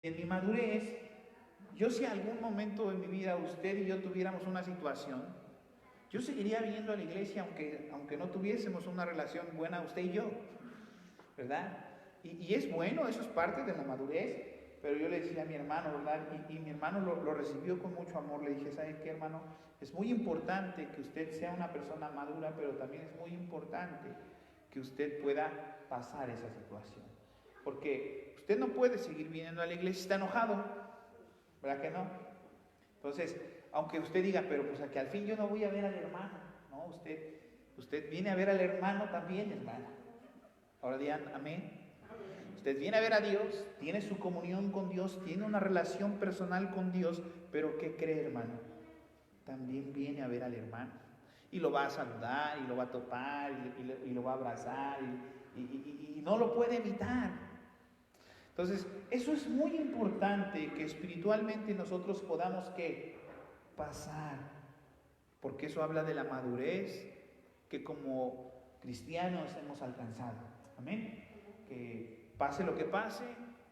En mi madurez, yo si algún momento en mi vida usted y yo tuviéramos una situación, yo seguiría viniendo a la iglesia aunque no tuviésemos una relación buena usted y yo, ¿verdad? Y es bueno, eso es parte de la madurez, pero yo le decía a mi hermano, ¿verdad? Y mi hermano lo recibió con mucho amor. Le dije, ¿sabe qué, hermano? Es muy importante que usted sea una persona madura, pero también es muy importante que usted pueda pasar esa situación. Porque usted no puede seguir viniendo a la iglesia, está enojado, ¿verdad que no? Entonces, aunque usted diga, pero pues a que al fin yo no voy a ver al hermano, ¿no? Usted viene a ver al hermano también, hermana. Ahora digan amén. Usted viene a ver a Dios, tiene su comunión con Dios, tiene una relación personal con Dios, pero ¿qué cree, hermano? También viene a ver al hermano. Y lo va a saludar, y lo va a topar, y lo va a abrazar, y no lo puede evitar. Entonces, eso es muy importante que espiritualmente nosotros podamos ¿qué? Pasar, porque eso habla de la madurez que como cristianos hemos alcanzado. Amén. Que pase lo que pase,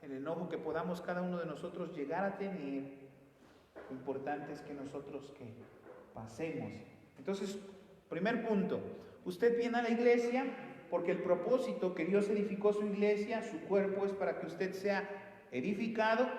el enojo que podamos cada uno de nosotros llegar a tener, lo importante es que nosotros que pasemos. Entonces, primer punto, usted viene a la iglesia porque el propósito que Dios edificó su iglesia, su cuerpo, es para que usted sea edificado.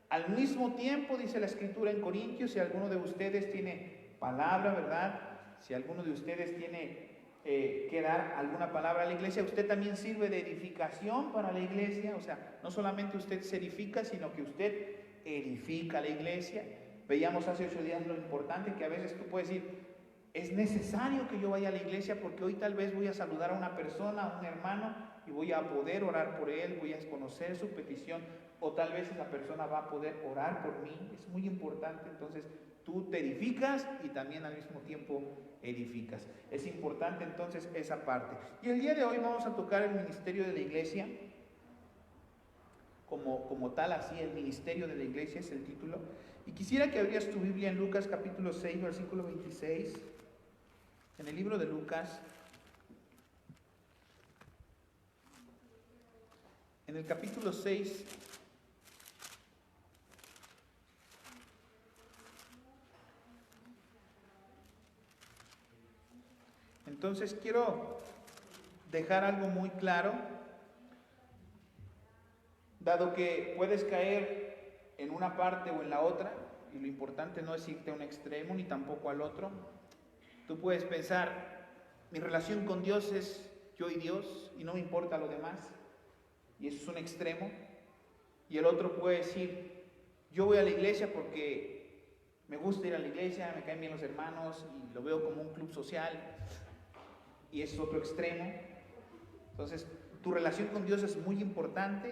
Al mismo tiempo, dice la Escritura en Corintios, si alguno de ustedes tiene palabra, ¿verdad? Si alguno de ustedes tiene que dar alguna palabra a la iglesia, usted también sirve de edificación para la iglesia. O sea, no solamente usted se edifica, sino que usted edifica la iglesia. Veíamos hace 8 días lo importante que a veces tú puedes decir, es necesario que yo vaya a la iglesia porque hoy tal vez voy a saludar a una persona, a un hermano, y voy a poder orar por él, voy a conocer su petición, o tal vez esa persona va a poder orar por mí. Es muy importante, entonces tú te edificas y también al mismo tiempo edificas. Es importante entonces esa parte. Y el día de hoy vamos a tocar el ministerio de la iglesia, como tal, así, el ministerio de la iglesia es el título. Y quisiera que abrieras tu Biblia en Lucas capítulo 6, versículo 26. En el libro de Lucas, en el capítulo 6, entonces quiero dejar algo muy claro, dado que puedes caer en una parte o en la otra, y lo importante no es irte a un extremo ni tampoco al otro. Tú puedes pensar, mi relación con Dios es yo y Dios, y no me importa lo demás, y eso es un extremo. Y el otro puede decir, yo voy a la iglesia porque me gusta ir a la iglesia, me caen bien los hermanos y lo veo como un club social, y eso es otro extremo. Entonces, tu relación con Dios es muy importante,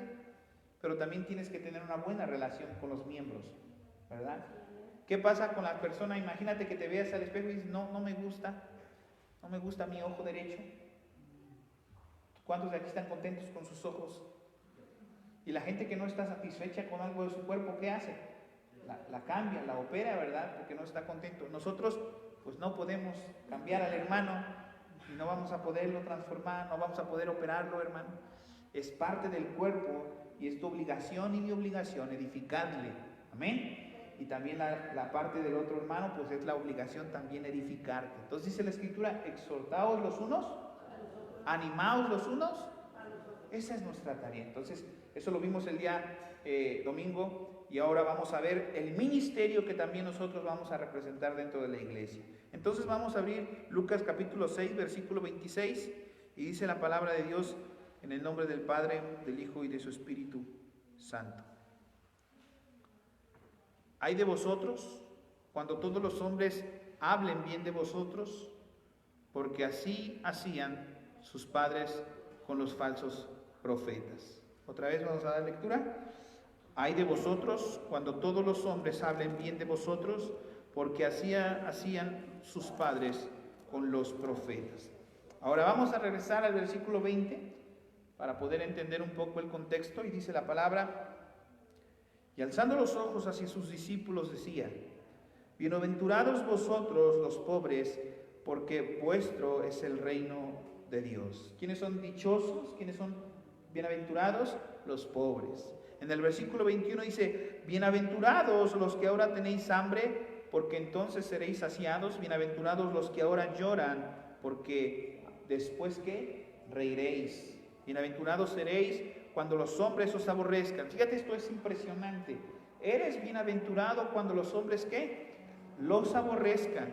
pero también tienes que tener una buena relación con los miembros, ¿verdad? ¿Qué pasa con la persona? Imagínate que te veas al espejo y dices, no me gusta mi ojo derecho. ¿Cuántos de aquí están contentos con sus ojos? Y la gente que no está satisfecha con algo de su cuerpo, ¿qué hace? La cambia, la opera, ¿verdad? Porque no está contento. Nosotros, pues no podemos cambiar al hermano y no vamos a poderlo transformar, no vamos a poder operarlo, hermano. Es parte del cuerpo y es tu obligación y mi obligación edificarle. Amén. Y también la parte del otro hermano, pues es la obligación también edificarte. Entonces dice la Escritura, exhortaos los unos, animaos los unos. Esa es nuestra tarea. Entonces, eso lo vimos el día domingo, y ahora vamos a ver el ministerio que también nosotros vamos a representar dentro de la iglesia. Entonces vamos a abrir Lucas capítulo 6, versículo 26, y dice la palabra de Dios en el nombre del Padre, del Hijo y de su Espíritu Santo. Hay de vosotros cuando todos los hombres hablen bien de vosotros, porque así hacían sus padres con los falsos profetas. Otra vez vamos a dar lectura. Hay de vosotros cuando todos los hombres hablen bien de vosotros, porque así hacían sus padres con los profetas. Ahora vamos a regresar al versículo 20 para poder entender un poco el contexto, y dice la palabra, y alzando los ojos hacia sus discípulos decía, bienaventurados vosotros los pobres, porque vuestro es el reino de Dios. ¿Quiénes son dichosos? ¿Quiénes son bienaventurados? Los pobres. En el versículo 21 dice, bienaventurados los que ahora tenéis hambre, porque entonces seréis saciados. Bienaventurados los que ahora lloran, porque después ¿qué? Reiréis. Bienaventurados seréis cuando los hombres os aborrezcan. Fíjate, esto es impresionante. Eres bienaventurado cuando los hombres ¿qué? Los aborrezcan.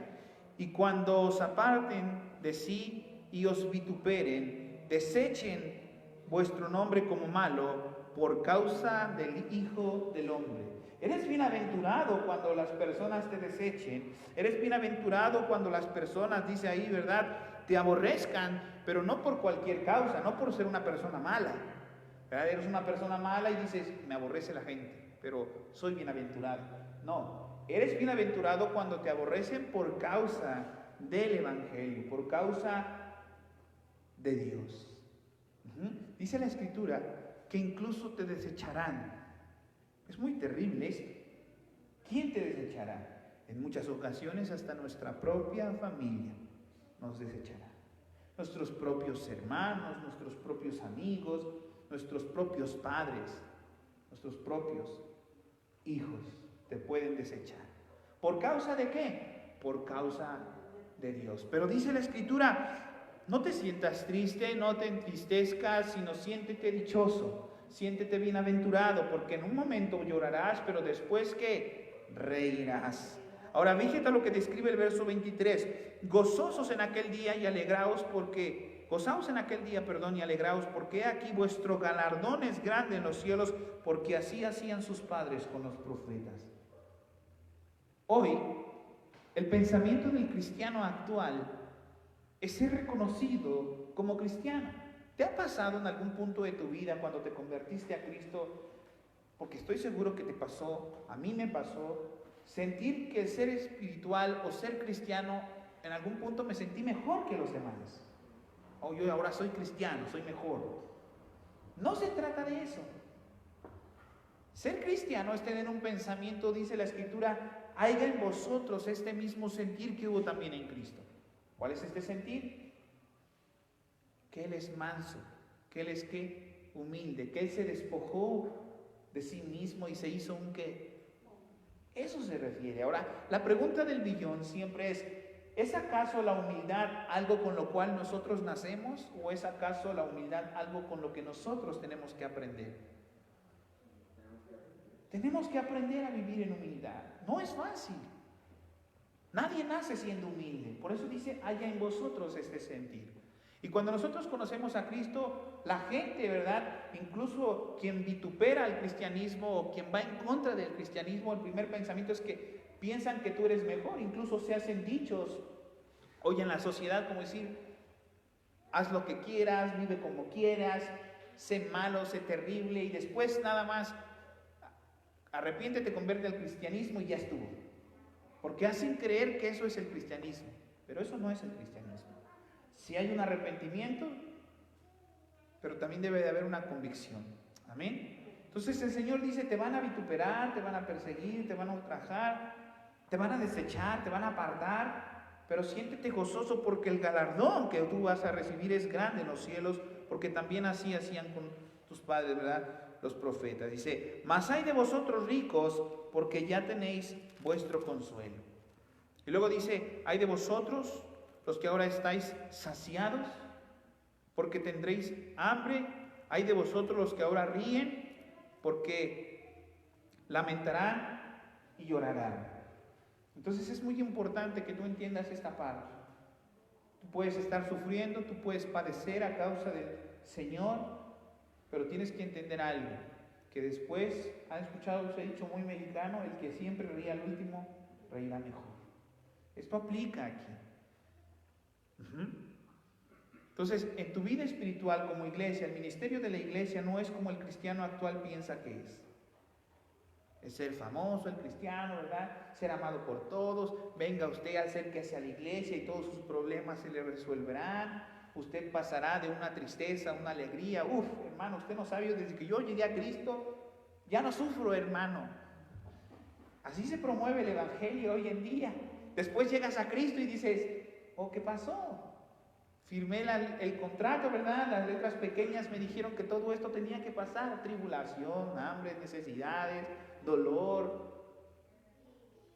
Y cuando os aparten de sí y os vituperen, desechen vuestro nombre como malo por causa del Hijo del Hombre. Eres bienaventurado cuando las personas te desechen. Eres bienaventurado cuando las personas, dice ahí, ¿verdad?, te aborrezcan, pero no por cualquier causa, no por ser una persona mala. ¿Verdad? Eres una persona mala y dices, me aborrece la gente, pero soy bienaventurado. No, eres bienaventurado cuando te aborrecen por causa del Evangelio, por causa de Dios. Dice la Escritura que incluso te desecharán. Es muy terrible esto. ¿Quién te desechará? En muchas ocasiones hasta nuestra propia familia nos desechará. Nuestros propios hermanos, nuestros propios amigos, nuestros propios padres, nuestros propios hijos te pueden desechar. ¿Por causa de qué? Por causa de Dios. Pero dice la Escritura, no te sientas triste, no te entristezcas, sino siéntete dichoso, siéntete bienaventurado, porque en un momento llorarás, pero después ¿qué? Reirás. Ahora fíjate lo que describe el verso 23. Gozaos en aquel día y alegraos porque aquí vuestro galardón es grande en los cielos, porque así hacían sus padres con los profetas. Hoy, el pensamiento del cristiano actual es ser reconocido como cristiano. ¿Te ha pasado en algún punto de tu vida cuando te convertiste a Cristo? Porque estoy seguro que te pasó, a mí me pasó, sentir que ser espiritual o ser cristiano, en algún punto me sentí mejor que los demás. Yo ahora soy cristiano, soy mejor. No se trata de eso. Ser cristiano es tener un pensamiento, dice la Escritura, haya en vosotros este mismo sentir que hubo también en Cristo. ¿Cuál es este sentir? Que Él es manso, que Él es ¿qué? Humilde, que Él se despojó de sí mismo y se hizo un ¿qué? Eso se refiere. Ahora, la pregunta del millón siempre ¿es acaso la humildad algo con lo cual nosotros nacemos o es acaso la humildad algo con lo que nosotros tenemos que aprender? Tenemos que aprender a vivir en humildad. No es fácil. Nadie nace siendo humilde. Por eso dice, haya en vosotros este sentir. Y cuando nosotros conocemos a Cristo, la gente, ¿verdad? Incluso quien vitupera el cristianismo o quien va en contra del cristianismo, el primer pensamiento es que piensan que tú eres mejor. Incluso se hacen dichos hoy en la sociedad como decir, haz lo que quieras, vive como quieras, sé malo, sé terrible y después nada más arrepiéntete, convierte al cristianismo y ya estuvo. Porque hacen creer que eso es el cristianismo, pero eso no es el cristianismo. Si hay un arrepentimiento, pero también debe de haber una convicción. Amén. Entonces el Señor dice, te van a vituperar, te van a perseguir, te van a ultrajar, te van a desechar, te van a apartar, pero siéntete gozoso porque el galardón que tú vas a recibir es grande en los cielos, porque también así hacían con tus padres, ¿verdad? Los profetas. Dice, mas hay de vosotros ricos, porque ya tenéis vuestro consuelo. Y luego dice, hay de vosotros los que ahora estáis saciados, porque tendréis hambre. Hay de vosotros los que ahora ríen, porque lamentarán y llorarán. Entonces es muy importante que tú entiendas esta parte. Tú puedes estar sufriendo, tú puedes padecer a causa del Señor, pero tienes que entender algo, que después, han escuchado ese dicho muy mexicano, el que siempre ríe al último, reirá mejor. Esto aplica aquí. Entonces, en tu vida espiritual como iglesia, el ministerio de la iglesia no es como el cristiano actual piensa que es. Es ser famoso, el cristiano, ¿verdad? Ser amado por todos. Venga usted, acérquese a la iglesia y todos sus problemas se le resolverán. Usted pasará de una tristeza a una alegría. Hermano, usted no sabe, desde que yo llegué a Cristo, ya no sufro, hermano. Así se promueve el evangelio hoy en día. Después llegas a Cristo y dices, ¿qué pasó? Firmé el contrato, ¿verdad? Las letras pequeñas me dijeron que todo esto tenía que pasar. Tribulación, hambre, necesidades, dolor.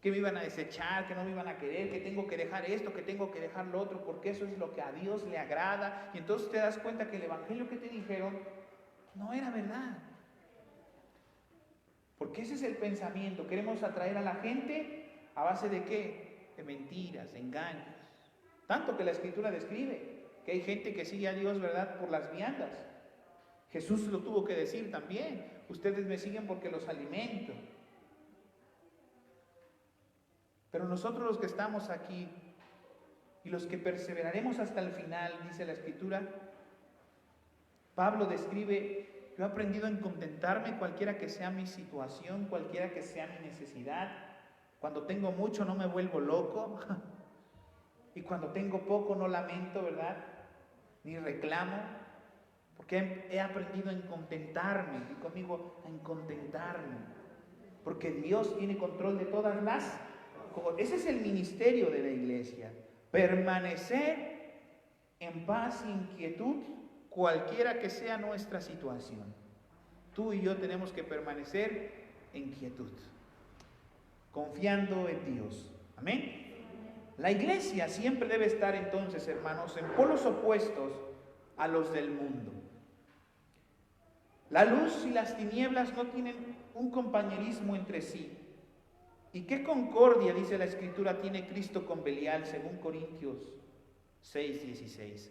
Que me iban a desechar, que no me iban a querer, que tengo que dejar esto, que tengo que dejar lo otro, porque eso es lo que a Dios le agrada. Y entonces te das cuenta que el evangelio que te dijeron no era verdad. Porque ese es el pensamiento. Queremos atraer a la gente a base de ¿qué? De mentiras, de engaños. Tanto que la Escritura describe que hay gente que sigue a Dios, ¿verdad?, por las viandas. Jesús lo tuvo que decir también. Ustedes me siguen porque los alimento. Pero nosotros los que estamos aquí y los que perseveraremos hasta el final, dice la Escritura, Pablo describe: yo he aprendido en contentarme cualquiera que sea mi situación, cualquiera que sea mi necesidad. Cuando tengo mucho no me vuelvo loco y cuando tengo poco no lamento, ¿verdad?, ni reclamo, porque he aprendido en contentarme, y conmigo en contentarme, porque Dios tiene control de todas las cosas. Ese es el ministerio de la iglesia: permanecer en paz e inquietud cualquiera que sea nuestra situación. Tú y yo tenemos que permanecer en quietud, confiando en Dios. Amén. La iglesia siempre debe estar entonces, hermanos, en polos opuestos a los del mundo. La luz y las tinieblas no tienen un compañerismo entre sí. ¿Y qué concordia, dice la Escritura, tiene Cristo con Belial, según Corintios 6:16?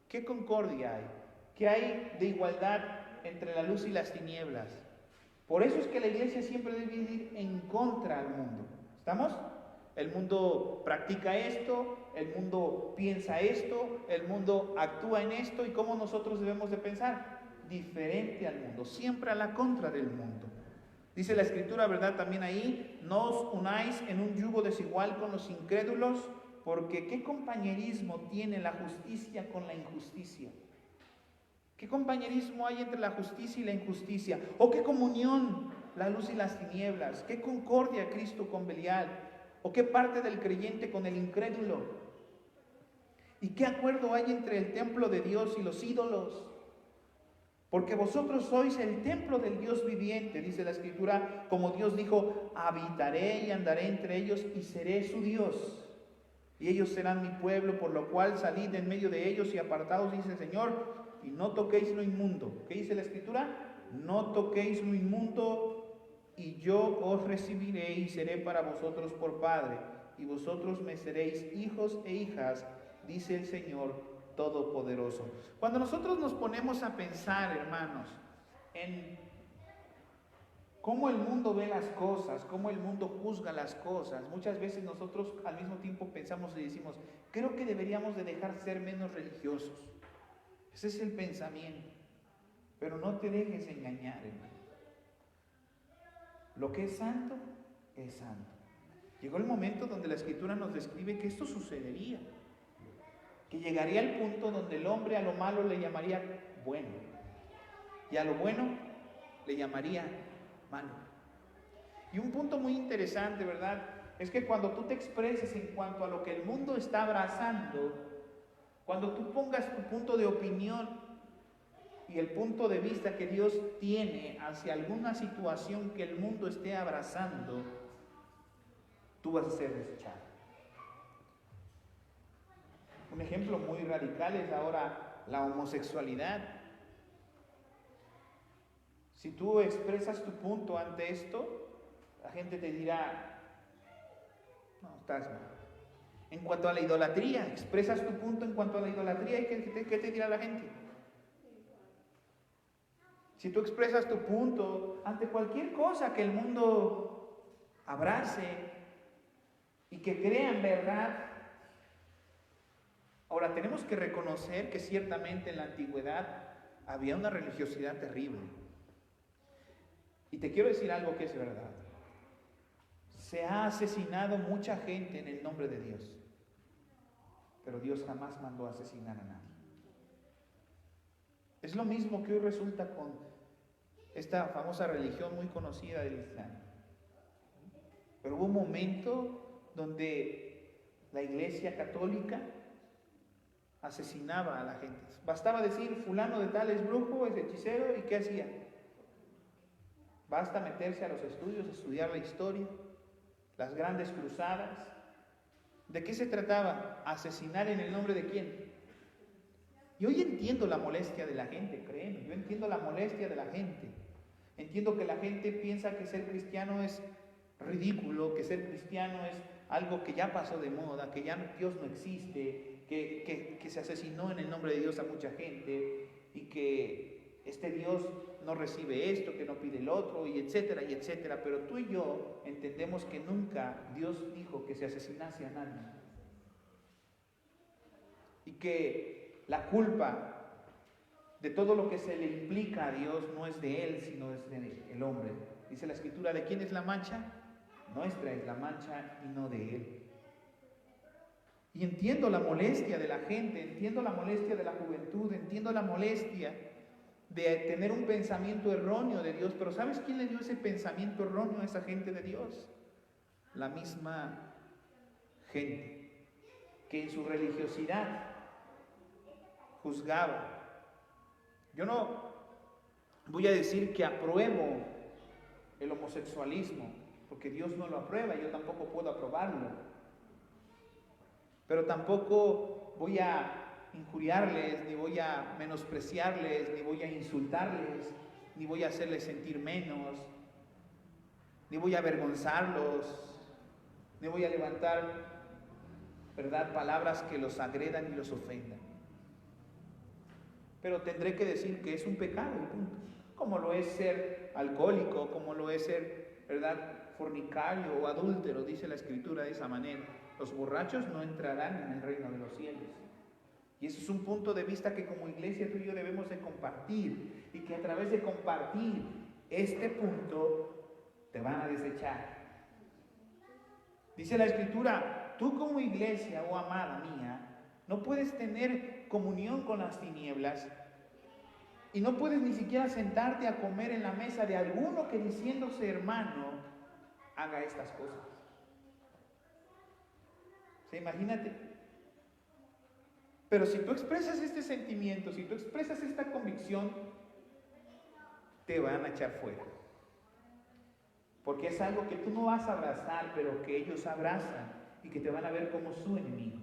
¿Qué concordia hay? ¿Qué hay de igualdad entre la luz y las tinieblas? Por eso es que la iglesia siempre debe ir en contra al mundo. ¿Estamos? El mundo practica esto, el mundo piensa esto, el mundo actúa en esto. ¿Y cómo nosotros debemos de pensar? Diferente al mundo, siempre a la contra del mundo. Dice la Escritura, ¿verdad?, también ahí: no os unáis en un yugo desigual con los incrédulos, porque ¿qué compañerismo tiene la justicia con la injusticia? ¿Qué compañerismo hay entre la justicia y la injusticia? ¿O qué comunión la luz y las tinieblas? ¿Qué concordia Cristo con Belial? ¿O qué parte del creyente con el incrédulo? ¿Y qué acuerdo hay entre el templo de Dios y los ídolos? Porque vosotros sois el templo del Dios viviente, dice la Escritura, como Dios dijo: habitaré y andaré entre ellos y seré su Dios, y ellos serán mi pueblo, por lo cual salid en medio de ellos y apartaos, dice el Señor, y no toquéis lo inmundo. ¿Qué dice la Escritura? No toquéis lo inmundo, y yo os recibiré y seré para vosotros por Padre, y vosotros me seréis hijos e hijas, dice el Señor Todopoderoso. Cuando nosotros nos ponemos a pensar, hermanos, en cómo el mundo ve las cosas, cómo el mundo juzga las cosas, muchas veces nosotros al mismo tiempo pensamos y decimos: creo que deberíamos de dejar ser menos religiosos. Ese es el pensamiento. Pero no te dejes engañar, hermano. Lo que es santo, es santo. Llegó el momento donde la Escritura nos describe que esto sucedería, que llegaría al punto donde el hombre a lo malo le llamaría bueno, y a lo bueno le llamaría malo. Y un punto muy interesante, ¿verdad?, es que cuando tú te expreses en cuanto a lo que el mundo está abrazando, cuando tú pongas tu punto de opinión y el punto de vista que Dios tiene hacia alguna situación que el mundo esté abrazando, tú vas a ser desechado. Un ejemplo muy radical es ahora la homosexualidad. Si tú expresas tu punto ante esto, la gente te dirá: no, estás mal. En cuanto a la idolatría, expresas tu punto en cuanto a la idolatría, ¿y qué te dirá la gente? Si tú expresas tu punto ante cualquier cosa que el mundo abrace y que crea en verdad. Ahora, tenemos que reconocer que ciertamente en la antigüedad había una religiosidad terrible. Y te quiero decir algo que es verdad. Se ha asesinado mucha gente en el nombre de Dios, pero Dios jamás mandó a asesinar a nadie. Es lo mismo que hoy resulta con esta famosa religión muy conocida del Islam. Pero hubo un momento donde la Iglesia católica asesinaba a la gente. Bastaba decir, fulano de tal es brujo, es hechicero, ¿y qué hacía? Basta meterse a los estudios, estudiar la historia, las grandes cruzadas. ¿De qué se trataba? Asesinar en el nombre de quién. Y hoy entiendo la molestia de la gente, créeme, yo entiendo la molestia de la gente. Entiendo que la gente piensa que ser cristiano es ridículo, que ser cristiano es algo que ya pasó de moda, que ya Dios no existe, que se asesinó en el nombre de Dios a mucha gente y que este Dios no recibe esto, que no pide el otro, y etcétera, y etcétera. Pero tú y yo entendemos que nunca Dios dijo que se asesinase a nadie. Y que la culpa de todo lo que se le implica a Dios no es de Él, sino es del hombre. Dice la Escritura, ¿de quién es la mancha? Nuestra es la mancha y no de Él. Y entiendo la molestia de la gente, entiendo la molestia de la juventud, entiendo la molestia de tener un pensamiento erróneo de Dios. Pero ¿sabes quién le dio ese pensamiento erróneo a esa gente de Dios? La misma gente que en su religiosidad juzgaba. Yo no voy a decir que apruebo el homosexualismo, porque Dios no lo aprueba y yo tampoco puedo aprobarlo. Pero tampoco voy a injuriarles, ni voy a menospreciarles, ni voy a insultarles, ni voy a hacerles sentir menos, ni voy a avergonzarlos, ni voy a levantar, ¿verdad?, palabras que los agredan y los ofendan. Pero tendré que decir que es un pecado, punto. Como lo es ser alcohólico, como lo es ser, ¿verdad?, fornicario o adúltero, dice la Escritura de esa manera. Los borrachos no entrarán en el reino de los cielos. Y ese es un punto de vista que como iglesia tú y yo debemos de compartir. Y que a través de compartir este punto te van a desechar. Dice la Escritura, tú como iglesia, oh amada mía, no puedes tener comunión con las tinieblas y no puedes ni siquiera sentarte a comer en la mesa de alguno que diciéndose hermano haga estas cosas. ¿Sí? Imagínate. Pero si tú expresas este sentimiento, si tú expresas esta convicción, te van a echar fuera. Porque es algo que tú no vas a abrazar, pero que ellos abrazan y que te van a ver como su enemigo.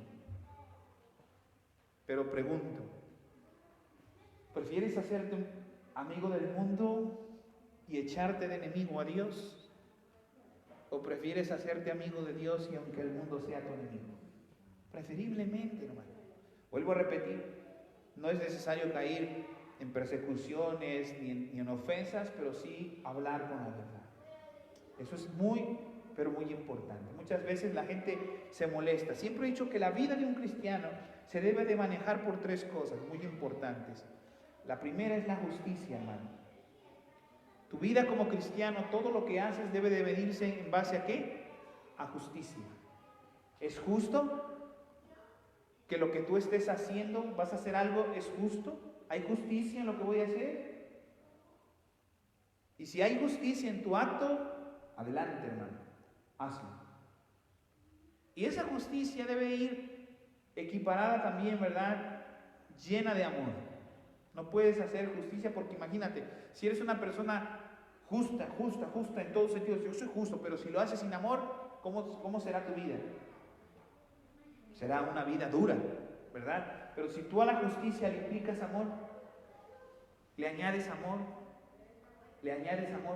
Pero pregunto, ¿prefieres hacerte un amigo del mundo y echarte de enemigo a Dios? ¿O prefieres hacerte amigo de Dios y aunque el mundo sea tu enemigo? Preferiblemente, hermano. Vuelvo a repetir, no es necesario caer en persecuciones ni en ofensas, pero sí hablar con la verdad. Eso es muy, pero muy importante. Muchas veces la gente se molesta. Siempre he dicho que la vida de un cristiano se debe de manejar por tres cosas muy importantes. La primera es la justicia, hermano. Tu vida como cristiano, todo lo que haces debe de medirse en base a ¿qué? A justicia. ¿Es justo que lo que tú estés haciendo, vas a hacer algo, es justo? ¿Hay justicia en lo que voy a hacer? Y si hay justicia en tu acto, adelante, hermano, hazlo. Y esa justicia debe ir equiparada también, ¿verdad?, llena de amor. No puedes hacer justicia porque imagínate, si eres una persona justa en todos sentidos, yo soy justo, pero si lo haces sin amor, ¿cómo será tu vida? Será una vida dura, ¿verdad? Pero si tú a la justicia le implicas amor, le añades amor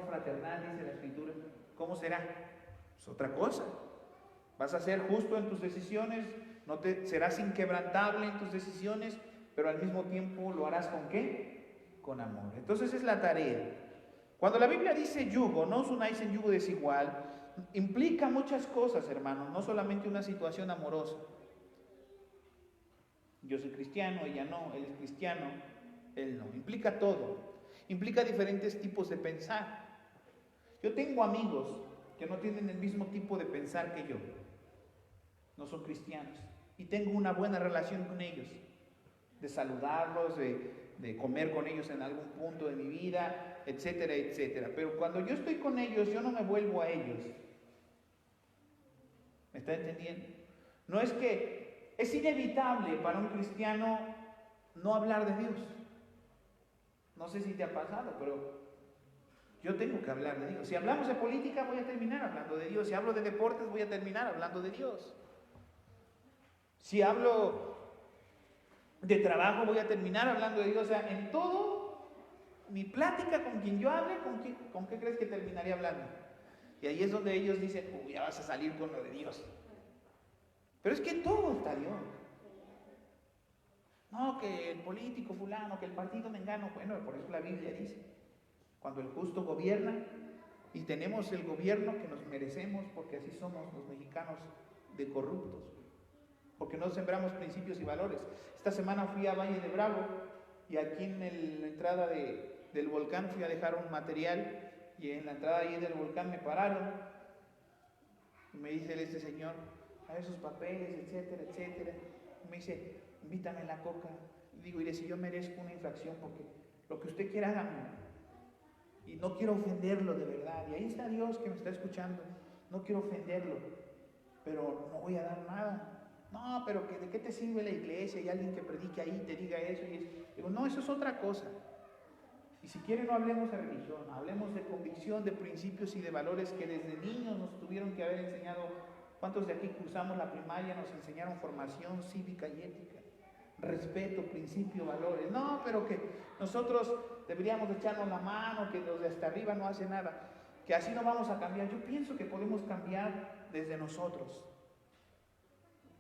fraternal, dice la Escritura, ¿cómo será? Es otra cosa. Vas a ser justo en tus decisiones, serás inquebrantable en tus decisiones, pero al mismo tiempo lo harás ¿con qué? Con amor. Entonces es la tarea. Cuando la Biblia dice yugo, no os unáis en yugo desigual, implica muchas cosas, hermanos, no solamente una situación amorosa. Yo soy cristiano, ella no, él es cristiano, él no. Implica todo. Implica diferentes tipos de pensar. Yo tengo amigos que no tienen el mismo tipo de pensar que yo. No son cristianos. Y tengo una buena relación con ellos. De saludarlos, de comer con ellos en algún punto de mi vida, etcétera, etcétera. Pero cuando yo estoy con ellos, yo no me vuelvo a ellos. ¿Me está entendiendo? No es que Es inevitable para un cristiano no hablar de Dios. No sé si te ha pasado, pero yo tengo que hablar de Dios. Si hablamos de política, voy a terminar hablando de Dios. Si hablo de deportes, voy a terminar hablando de Dios. Si hablo de trabajo, voy a terminar hablando de Dios. O sea, en todo, mi plática con quien yo hable, ¿con qué crees que terminaría hablando? Y ahí es donde ellos dicen, uy, ya vas a salir con lo de Dios. Pero es que todo está Dios. No, que el político fulano, que el partido mengano. Bueno, por eso la Biblia dice, cuando el justo gobierna, y tenemos el gobierno que nos merecemos, porque así somos los mexicanos de corruptos, porque no sembramos principios y valores. Esta semana fui a Valle de Bravo, y aquí en la entrada del volcán fui a dejar un material, y en la entrada ahí del volcán me pararon, y me dice este señor, a esos papeles, etcétera, etcétera. Y me dice, invítame la coca. Y digo, mire, si yo merezco una infracción, porque lo que usted quiera hágame. Y no quiero ofenderlo de verdad. Y ahí está Dios que me está escuchando. No quiero ofenderlo, pero no voy a dar nada. No, pero ¿de qué te sirve la iglesia? Y alguien que predique ahí te diga eso y eso. Digo, no, eso es otra cosa. Y si quieren, no hablemos de religión, hablemos de convicción, de principios y de valores que desde niños nos tuvieron que haber enseñado. ¿Cuántos de aquí cursamos la primaria? Nos enseñaron formación cívica y ética, respeto, principio, valores. No, pero que nosotros deberíamos echarnos la mano, que los de hasta arriba no hacen nada, que así no vamos a cambiar. Yo pienso que podemos cambiar desde nosotros.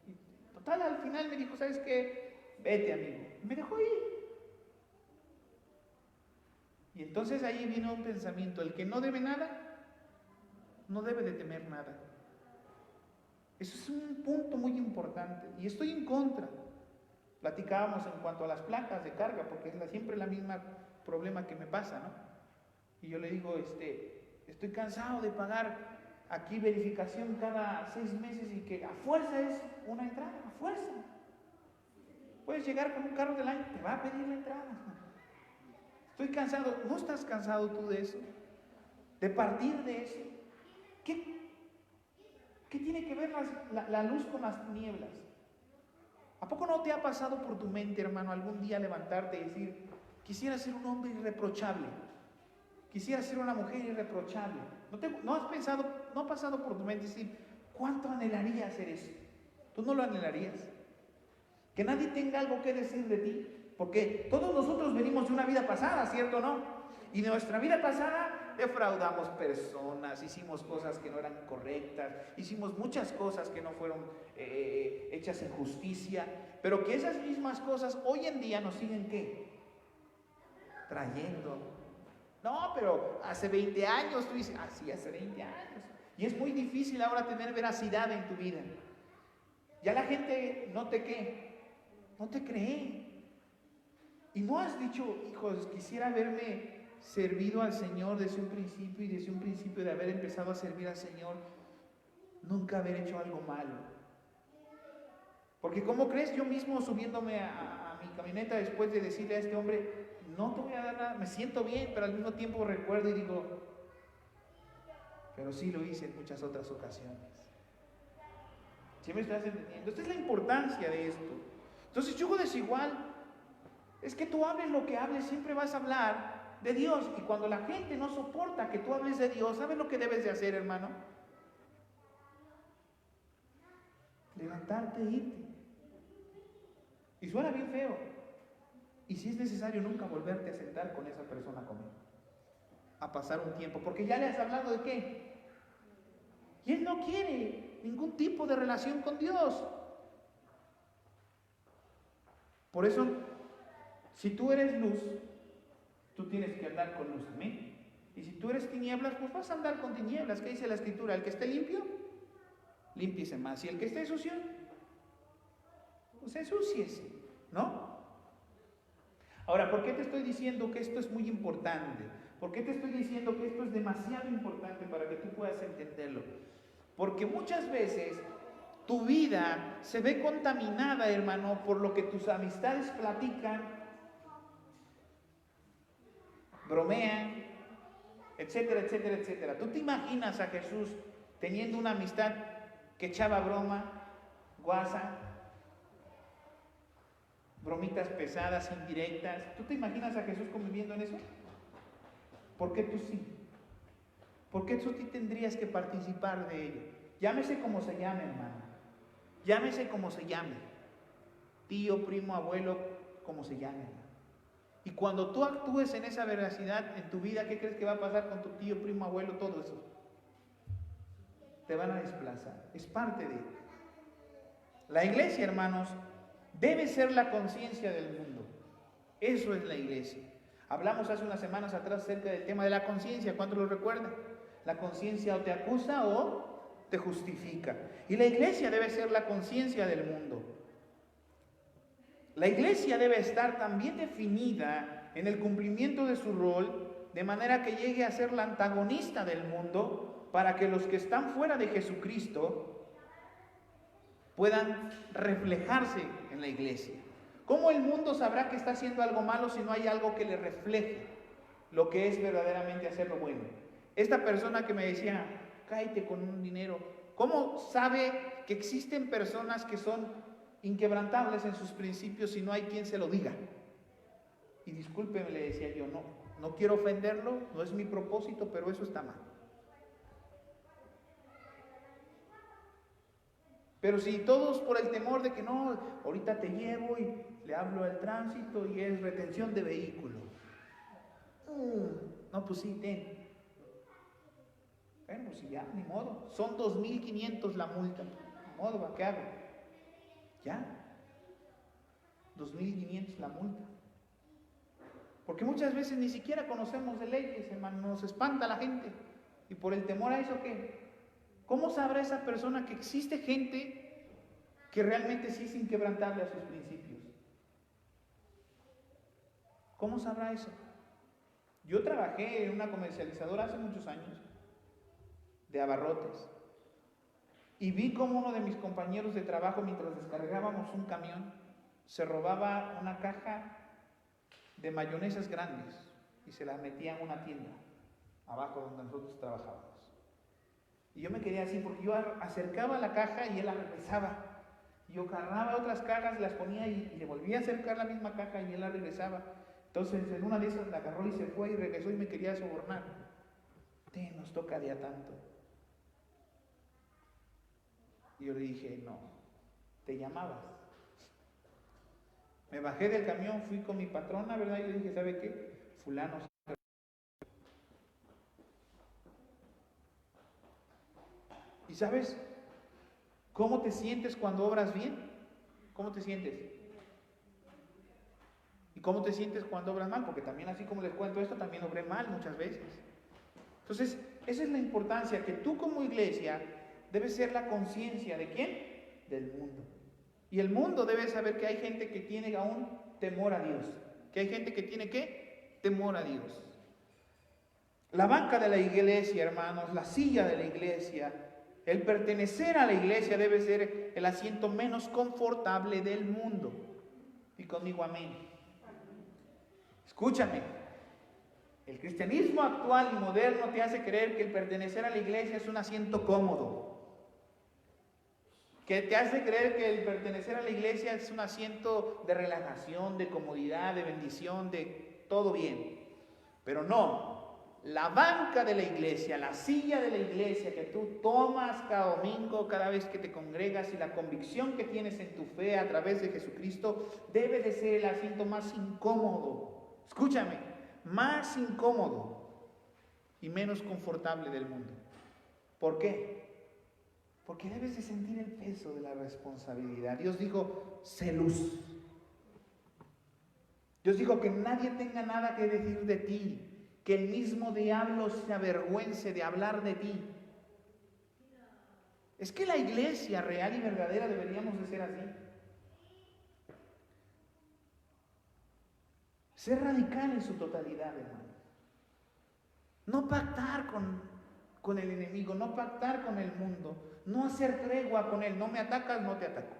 Y total, al final me dijo, ¿sabes qué? Vete, amigo. Y me dejó ir. Y entonces ahí vino un pensamiento, el que no debe nada, no debe de temer nada. Eso es un punto muy importante y estoy en contra. Platicábamos en cuanto a las placas de carga, porque es siempre la misma problema que me pasa, ¿no? Y yo le digo, estoy cansado de pagar aquí verificación cada 6 meses y que a fuerza es una entrada, a fuerza. Puedes llegar con un carro del año, te va a pedir la entrada. Estoy cansado. ¿No estás cansado tú de eso? De partir de eso. ¿Qué tiene que ver la luz con las tinieblas? ¿A poco no te ha pasado por tu mente, hermano, algún día levantarte y decir, quisiera ser un hombre irreprochable, quisiera ser una mujer irreprochable? ¿No ha pasado por tu mente decir, cuánto anhelarías ser eso? ¿Tú no lo anhelarías? Que nadie tenga algo que decir de ti, porque todos nosotros venimos de una vida pasada, ¿cierto o no? Y de nuestra vida pasada defraudamos personas, hicimos cosas que no eran correctas, hicimos muchas cosas que no fueron hechas en justicia, pero que esas mismas cosas hoy en día nos siguen ¿qué? Trayendo. No, pero hace 20 años, tú dices, sí, hace 20 años. Y es muy difícil ahora tener veracidad en tu vida. Ya la gente no te cree. Y no has dicho, hijos, quisiera verme servido al Señor desde un principio, y desde un principio de haber empezado a servir al Señor, nunca haber hecho algo malo. Porque ¿cómo crees? Yo mismo subiéndome a mi camioneta después de decirle a este hombre, no te voy a dar nada, me siento bien, pero al mismo tiempo recuerdo y digo, pero sí lo hice en muchas otras ocasiones. ¿Sí me estás entendiendo? Esta es la importancia de esto. Entonces, yugo desigual es que tú hables lo que hables, siempre vas a hablar de Dios. Y cuando la gente no soporta que tú hables de Dios, ¿sabes lo que debes de hacer, hermano? Levantarte e irte. Y suena bien feo. Y si es necesario, nunca volverte a sentar con esa persona a comer, a pasar un tiempo, porque ya le has hablado de qué. Y él no quiere ningún tipo de relación con Dios. Por eso, si tú eres luz, tú tienes que andar con luz, amén. Y si tú eres tinieblas, pues vas a andar con tinieblas. ¿Qué dice la Escritura? El que esté limpio, límpiese más. Y el que esté sucio, pues ensúciese, ¿no? Ahora, ¿por qué te estoy diciendo que esto es muy importante? ¿Por qué te estoy diciendo que esto es demasiado importante para que tú puedas entenderlo? Porque muchas veces tu vida se ve contaminada, hermano, por lo que tus amistades platican, bromean, etcétera, etcétera, etcétera. ¿Tú te imaginas a Jesús teniendo una amistad que echaba broma, guasa, bromitas pesadas, indirectas. ¿Tú te imaginas a Jesús conviviendo en eso? ¿Por qué tú sí? ¿Por qué tú sí tendrías que participar de ello? Llámese como se llame, hermano. Llámese como se llame. Tío, primo, abuelo, como se llame, hermano. Y cuando tú actúes en esa veracidad en tu vida, ¿qué crees que va a pasar con tu tío, primo, abuelo, todo eso? Te van a desplazar. Es parte de ello. La iglesia, hermanos, debe ser la conciencia del mundo. Eso es la iglesia. Hablamos hace unas semanas atrás acerca del tema de la conciencia. ¿Cuántos lo recuerdan? La conciencia o te acusa o te justifica. Y la iglesia debe ser la conciencia del mundo. La iglesia debe estar también definida en el cumplimiento de su rol, de manera que llegue a ser la antagonista del mundo, para que los que están fuera de Jesucristo puedan reflejarse en la iglesia. ¿Cómo el mundo sabrá que está haciendo algo malo si no hay algo que le refleje lo que es verdaderamente hacer lo bueno? Esta persona que me decía, cállate con un dinero, ¿cómo sabe que existen personas que son inquebrantables en sus principios si no hay quien se lo diga? Y discúlpeme, le decía yo, no quiero ofenderlo, no es mi propósito, pero eso está mal. Pero si todos por el temor de que no, ahorita te llevo y le hablo al tránsito y es retención de vehículo. No, pues sí, ten. Bueno, pues ya, ni modo. Son 2,500 la multa. Ni modo, ¿qué hago? Ya. 2,500 la multa. Porque muchas veces ni siquiera conocemos de leyes, hermano. Nos espanta la gente. Y por el temor a eso, ¿qué? ¿Cómo sabrá esa persona que existe gente que realmente sí es inquebrantable a sus principios? ¿Cómo sabrá eso? Yo trabajé en una comercializadora hace muchos años de abarrotes y vi cómo uno de mis compañeros de trabajo, mientras descargábamos un camión, se robaba una caja de mayonesas grandes y se las metía en una tienda abajo donde nosotros trabajábamos. Y yo me quedé así porque yo acercaba la caja y él la regresaba. Yo agarraba otras cajas, las ponía y le volvía a acercar la misma caja y él la regresaba. Entonces en una de esas la agarró y se fue y regresó y me quería sobornar. Nos toca de a tanto. Y yo le dije, no, te llamabas. Me bajé del camión, fui con mi patrona, ¿verdad? Y le dije, ¿sabe qué? Fulano. ¿Y sabes cómo te sientes cuando obras bien? ¿Cómo te sientes? ¿Y cómo te sientes cuando obras mal? Porque también, así como les cuento esto, también obré mal muchas veces. Entonces, esa es la importancia, que tú como iglesia debes ser la conciencia ¿de quién? Del mundo. Y el mundo debe saber que hay gente que tiene aún temor a Dios. Que hay gente que tiene ¿qué? Temor a Dios. La banca de la iglesia, hermanos, la silla de la iglesia, el pertenecer a la iglesia debe ser el asiento menos confortable del mundo. Y conmigo amén. Escúchame, el cristianismo actual y moderno te hace creer que el pertenecer a la iglesia es un asiento cómodo. Que te hace creer que el pertenecer a la iglesia es un asiento de relajación, de comodidad, de bendición, de todo bien. Pero no. La banca de la iglesia, la silla de la iglesia que tú tomas cada domingo, cada vez que te congregas, y la convicción que tienes en tu fe a través de Jesucristo, debe de ser el asiento más incómodo. Escúchame, más incómodo y menos confortable del mundo. ¿Por qué? Porque debes de sentir el peso de la responsabilidad. Dios dijo, sé luz. Dios dijo que nadie tenga nada que decir de ti. Que el mismo diablo se avergüence de hablar de ti. Es que la iglesia real y verdadera deberíamos de ser así. Ser radical en su totalidad, hermano. No pactar con el enemigo, no pactar con el mundo, no hacer tregua con él. No me atacas, no te ataco.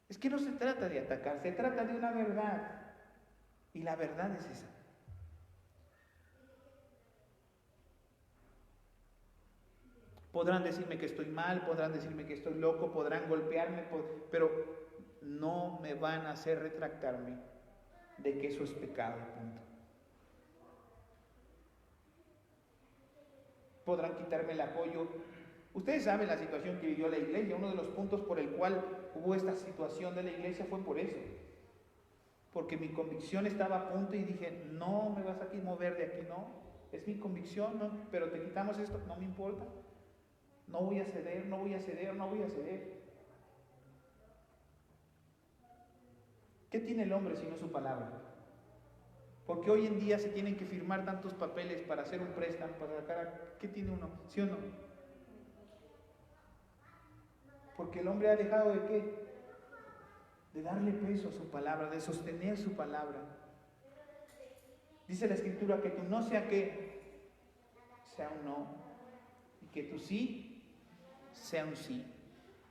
Es que no se trata de atacar, se trata de una verdad. Y la verdad es esa. Podrán decirme que estoy mal, podrán decirme que estoy loco, podrán golpearme, pero no me van a hacer retractarme de que eso es pecado, punto. Podrán quitarme el apoyo. Ustedes saben la situación que vivió la iglesia. Uno de los puntos por el cual hubo esta situación de la iglesia fue por eso. Porque mi convicción estaba a punto y dije, no me vas a mover de aquí, no. Es mi convicción, no, pero te quitamos esto, no me importa. No voy a ceder, no voy a ceder, no voy a ceder. ¿Qué tiene el hombre sino su palabra? Porque hoy en día se tienen que firmar tantos papeles para hacer un préstamo, para sacar. ¿Qué tiene uno? ¿Sí o no? Porque el hombre ha dejado de ¿qué? De darle peso a su palabra, de sostener su palabra. Dice la Escritura que tu no sea ¿qué? Sea un no. Y que tu sí sea un sí.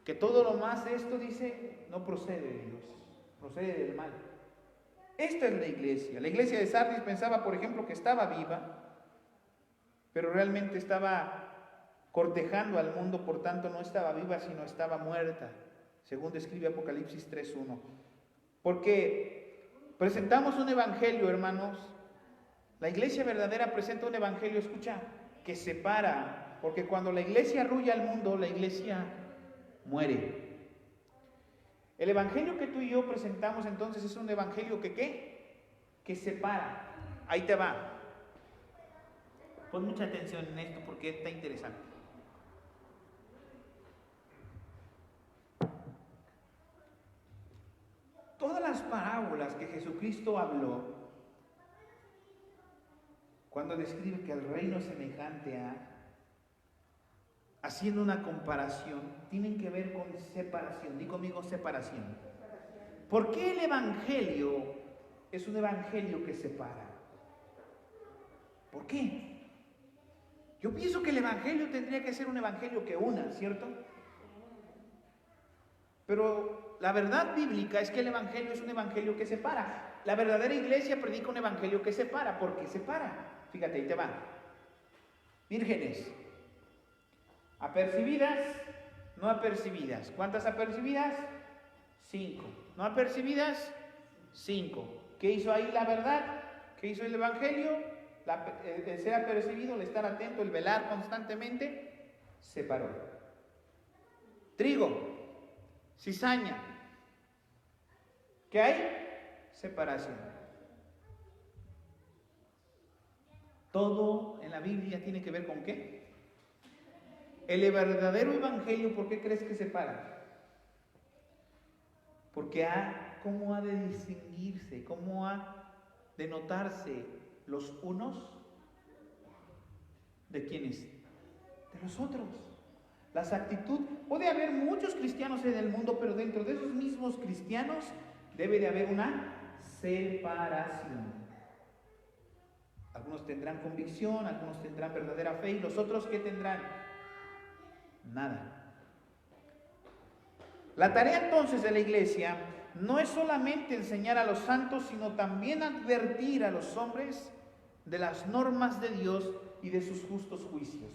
Que todo lo más de esto, dice, no procede de Dios, procede del mal. Esta es la iglesia. La iglesia de Sardis pensaba, por ejemplo, que estaba viva, pero realmente estaba cortejando al mundo, por tanto no estaba viva, sino estaba muerta, según describe Apocalipsis 3:1. Porque presentamos un evangelio, hermanos. La iglesia verdadera presenta un evangelio, escucha, que separa, porque cuando la iglesia arrulla al mundo, la iglesia muere. El evangelio que tú y yo presentamos entonces es un evangelio que ¿qué? Que separa. Ahí te va. Pon mucha atención en esto porque está interesante. Todas las parábolas que Jesucristo habló, cuando describe que el reino es semejante a, haciendo una comparación, tienen que ver con separación. Di conmigo separación. ¿Por qué el evangelio es un evangelio que separa? ¿Por qué? Yo pienso que el evangelio tendría que ser un evangelio que una, ¿cierto? Pero la verdad bíblica es que el evangelio es un evangelio que separa. La verdadera iglesia predica un evangelio que separa. ¿Por qué separa? Fíjate, ahí te va. Vírgenes, apercibidas, no apercibidas. ¿Cuántas apercibidas? 5. ¿No apercibidas? 5. ¿Qué hizo ahí la verdad? ¿Qué hizo el evangelio? El ser apercibido, el estar atento, el velar constantemente, separó. Trigo, cizaña. ¿Qué hay? Separación. Todo en la Biblia tiene que ver con ¿qué? El verdadero evangelio, ¿por qué crees que separa? Porque ¿cómo ha de distinguirse? ¿Cómo ha de notarse los unos de quiénes? De los otros. Las actitudes, puede haber muchos cristianos en el mundo, pero dentro de esos mismos cristianos debe de haber una separación. Algunos tendrán convicción, algunos tendrán verdadera fe, y los otros ¿qué tendrán? Nada. La tarea entonces de la iglesia no es solamente enseñar a los santos, sino también advertir a los hombres de las normas de Dios y de sus justos juicios.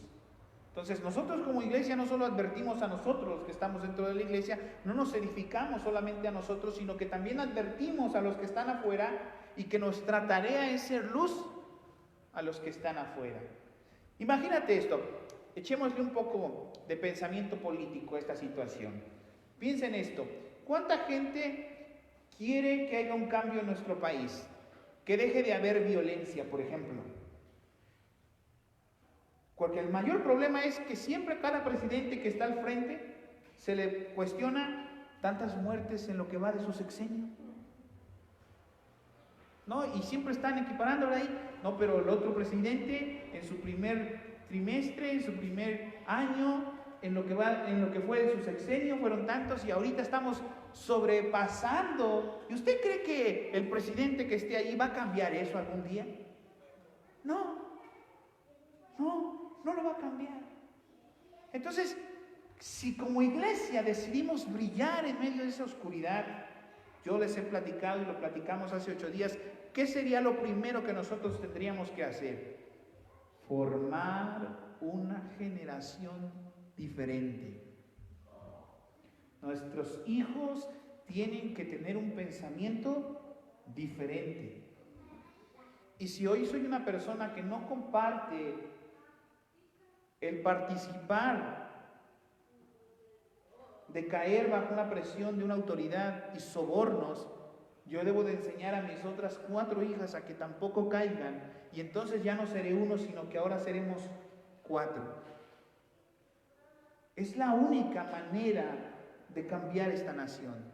Entonces nosotros como iglesia no solo advertimos a nosotros los que estamos dentro de la iglesia, no nos edificamos solamente a nosotros, sino que también advertimos a los que están afuera, y que nuestra tarea es ser luz a los que están afuera. Imagínate esto, echémosle un poco de pensamiento político a esta situación. Piensa en esto, ¿cuánta gente quiere que haya un cambio en nuestro país? Que deje de haber violencia, por ejemplo. Porque el mayor problema es que siempre cada presidente que está al frente se le cuestiona tantas muertes en lo que va de su sexenio. ¿No? Y siempre están equiparando ahí. No, pero el otro presidente en su primer trimestre, en su primer año, en lo que fue de su sexenio, fueron tantos, y ahorita estamos sobrepasando. ¿Y usted cree que el presidente que esté ahí va a cambiar eso algún día? No lo va a cambiar. Entonces, si como iglesia decidimos brillar en medio de esa oscuridad, yo les he platicado y lo platicamos hace 8 días, ¿qué sería lo primero que nosotros tendríamos que hacer? Formar una generación diferente. Nuestros hijos tienen que tener un pensamiento diferente. Y si hoy soy una persona que no comparte el participar de caer bajo una presión de una autoridad y sobornos, yo debo de enseñar a mis otras 4 hijas a que tampoco caigan, y entonces ya no seré uno, sino que ahora seremos 4. Es la única manera de cambiar esta nación.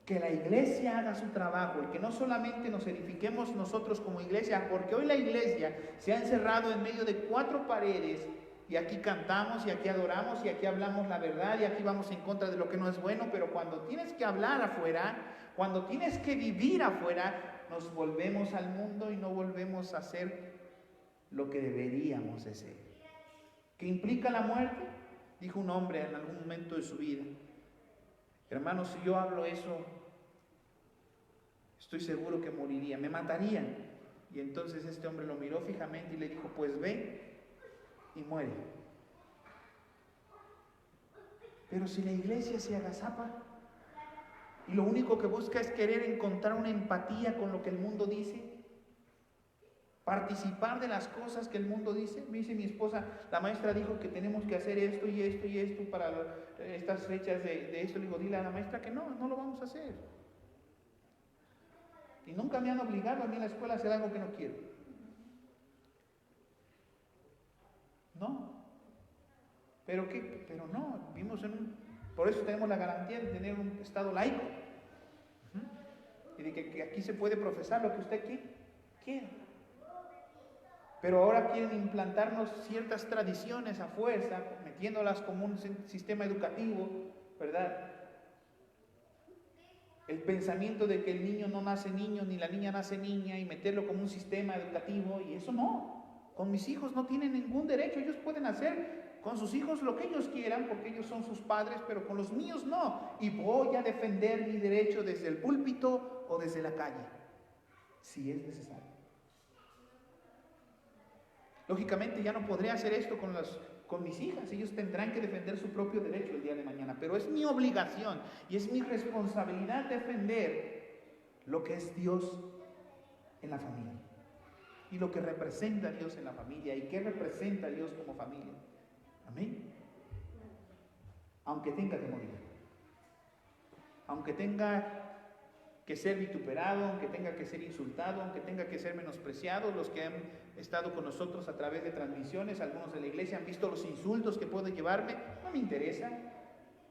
Que la iglesia haga su trabajo y que no solamente nos edifiquemos nosotros como iglesia, porque hoy la iglesia se ha encerrado en medio de 4 paredes y aquí cantamos y aquí adoramos y aquí hablamos la verdad y aquí vamos en contra de lo que no es bueno, pero cuando tienes que hablar afuera, cuando tienes que vivir afuera, nos volvemos al mundo y no volvemos a hacer lo que deberíamos de ser. ¿Qué implica la muerte? Dijo un hombre en algún momento de su vida: hermanos, si yo hablo eso, estoy seguro que moriría, me matarían. Y entonces este hombre lo miró fijamente y le dijo: pues ve y muere. Pero si la iglesia se agazapa y lo único que busca es querer encontrar una empatía con lo que el mundo dice, participar de las cosas que el mundo dice. Me dice mi esposa: la maestra dijo que tenemos que hacer esto y esto y esto para estas fechas de esto. Le digo: dile a la maestra que no lo vamos a hacer. Y nunca me han obligado a mí en la escuela a hacer algo que no quiero. No. ¿Pero qué? Pero no, vivimos por eso tenemos la garantía de tener un estado laico. Y de que aquí se puede profesar lo que usted quiera. Pero ahora quieren implantarnos ciertas tradiciones a fuerza, metiéndolas como un sistema educativo, ¿verdad? El pensamiento de que el niño no nace niño ni la niña nace niña y meterlo como un sistema educativo, y eso no. Con mis hijos no tienen ningún derecho, ellos pueden hacer con sus hijos lo que ellos quieran porque ellos son sus padres, pero con los míos no. Y voy a defender mi derecho desde el púlpito o desde la calle, si es necesario. Lógicamente ya no podré hacer esto con mis hijas. Ellos tendrán que defender su propio derecho el día de mañana, pero es mi obligación y es mi responsabilidad defender lo que es Dios en la familia y lo que representa a Dios en la familia y qué representa a Dios como familia. Amén. Aunque tenga que morir, aunque tenga que ser vituperado, aunque tenga que ser insultado, aunque tenga que ser menospreciado. Los que han estado con nosotros a través de transmisiones, algunos de la iglesia, han visto los insultos que pueden llevarme. No me interesa,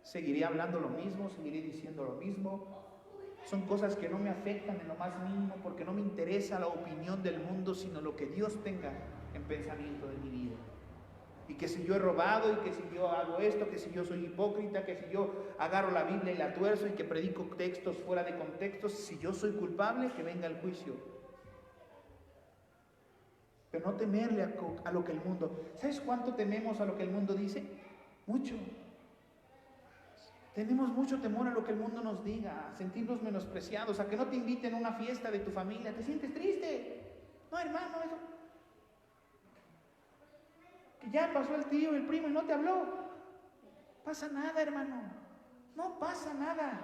seguiré hablando lo mismo, seguiré diciendo lo mismo. Son cosas que no me afectan en lo más mínimo, porque no me interesa la opinión del mundo, sino lo que Dios tenga en pensamiento de mi vida. Y que si yo he robado, y que si yo hago esto, que si yo soy hipócrita, que si yo agarro la Biblia y la tuerzo y que predico textos fuera de contextos, si yo soy culpable, que venga el juicio. Pero no temerle a lo que el mundo... ¿Sabes cuánto tememos a lo que el mundo dice? Mucho. Tenemos mucho temor a lo que el mundo nos diga, a sentirnos menospreciados, a que no te inviten a una fiesta de tu familia. ¿Te sientes triste? No, hermano, eso... que ya pasó el tío, el primo y no te habló. Pasa nada, hermano. No pasa nada.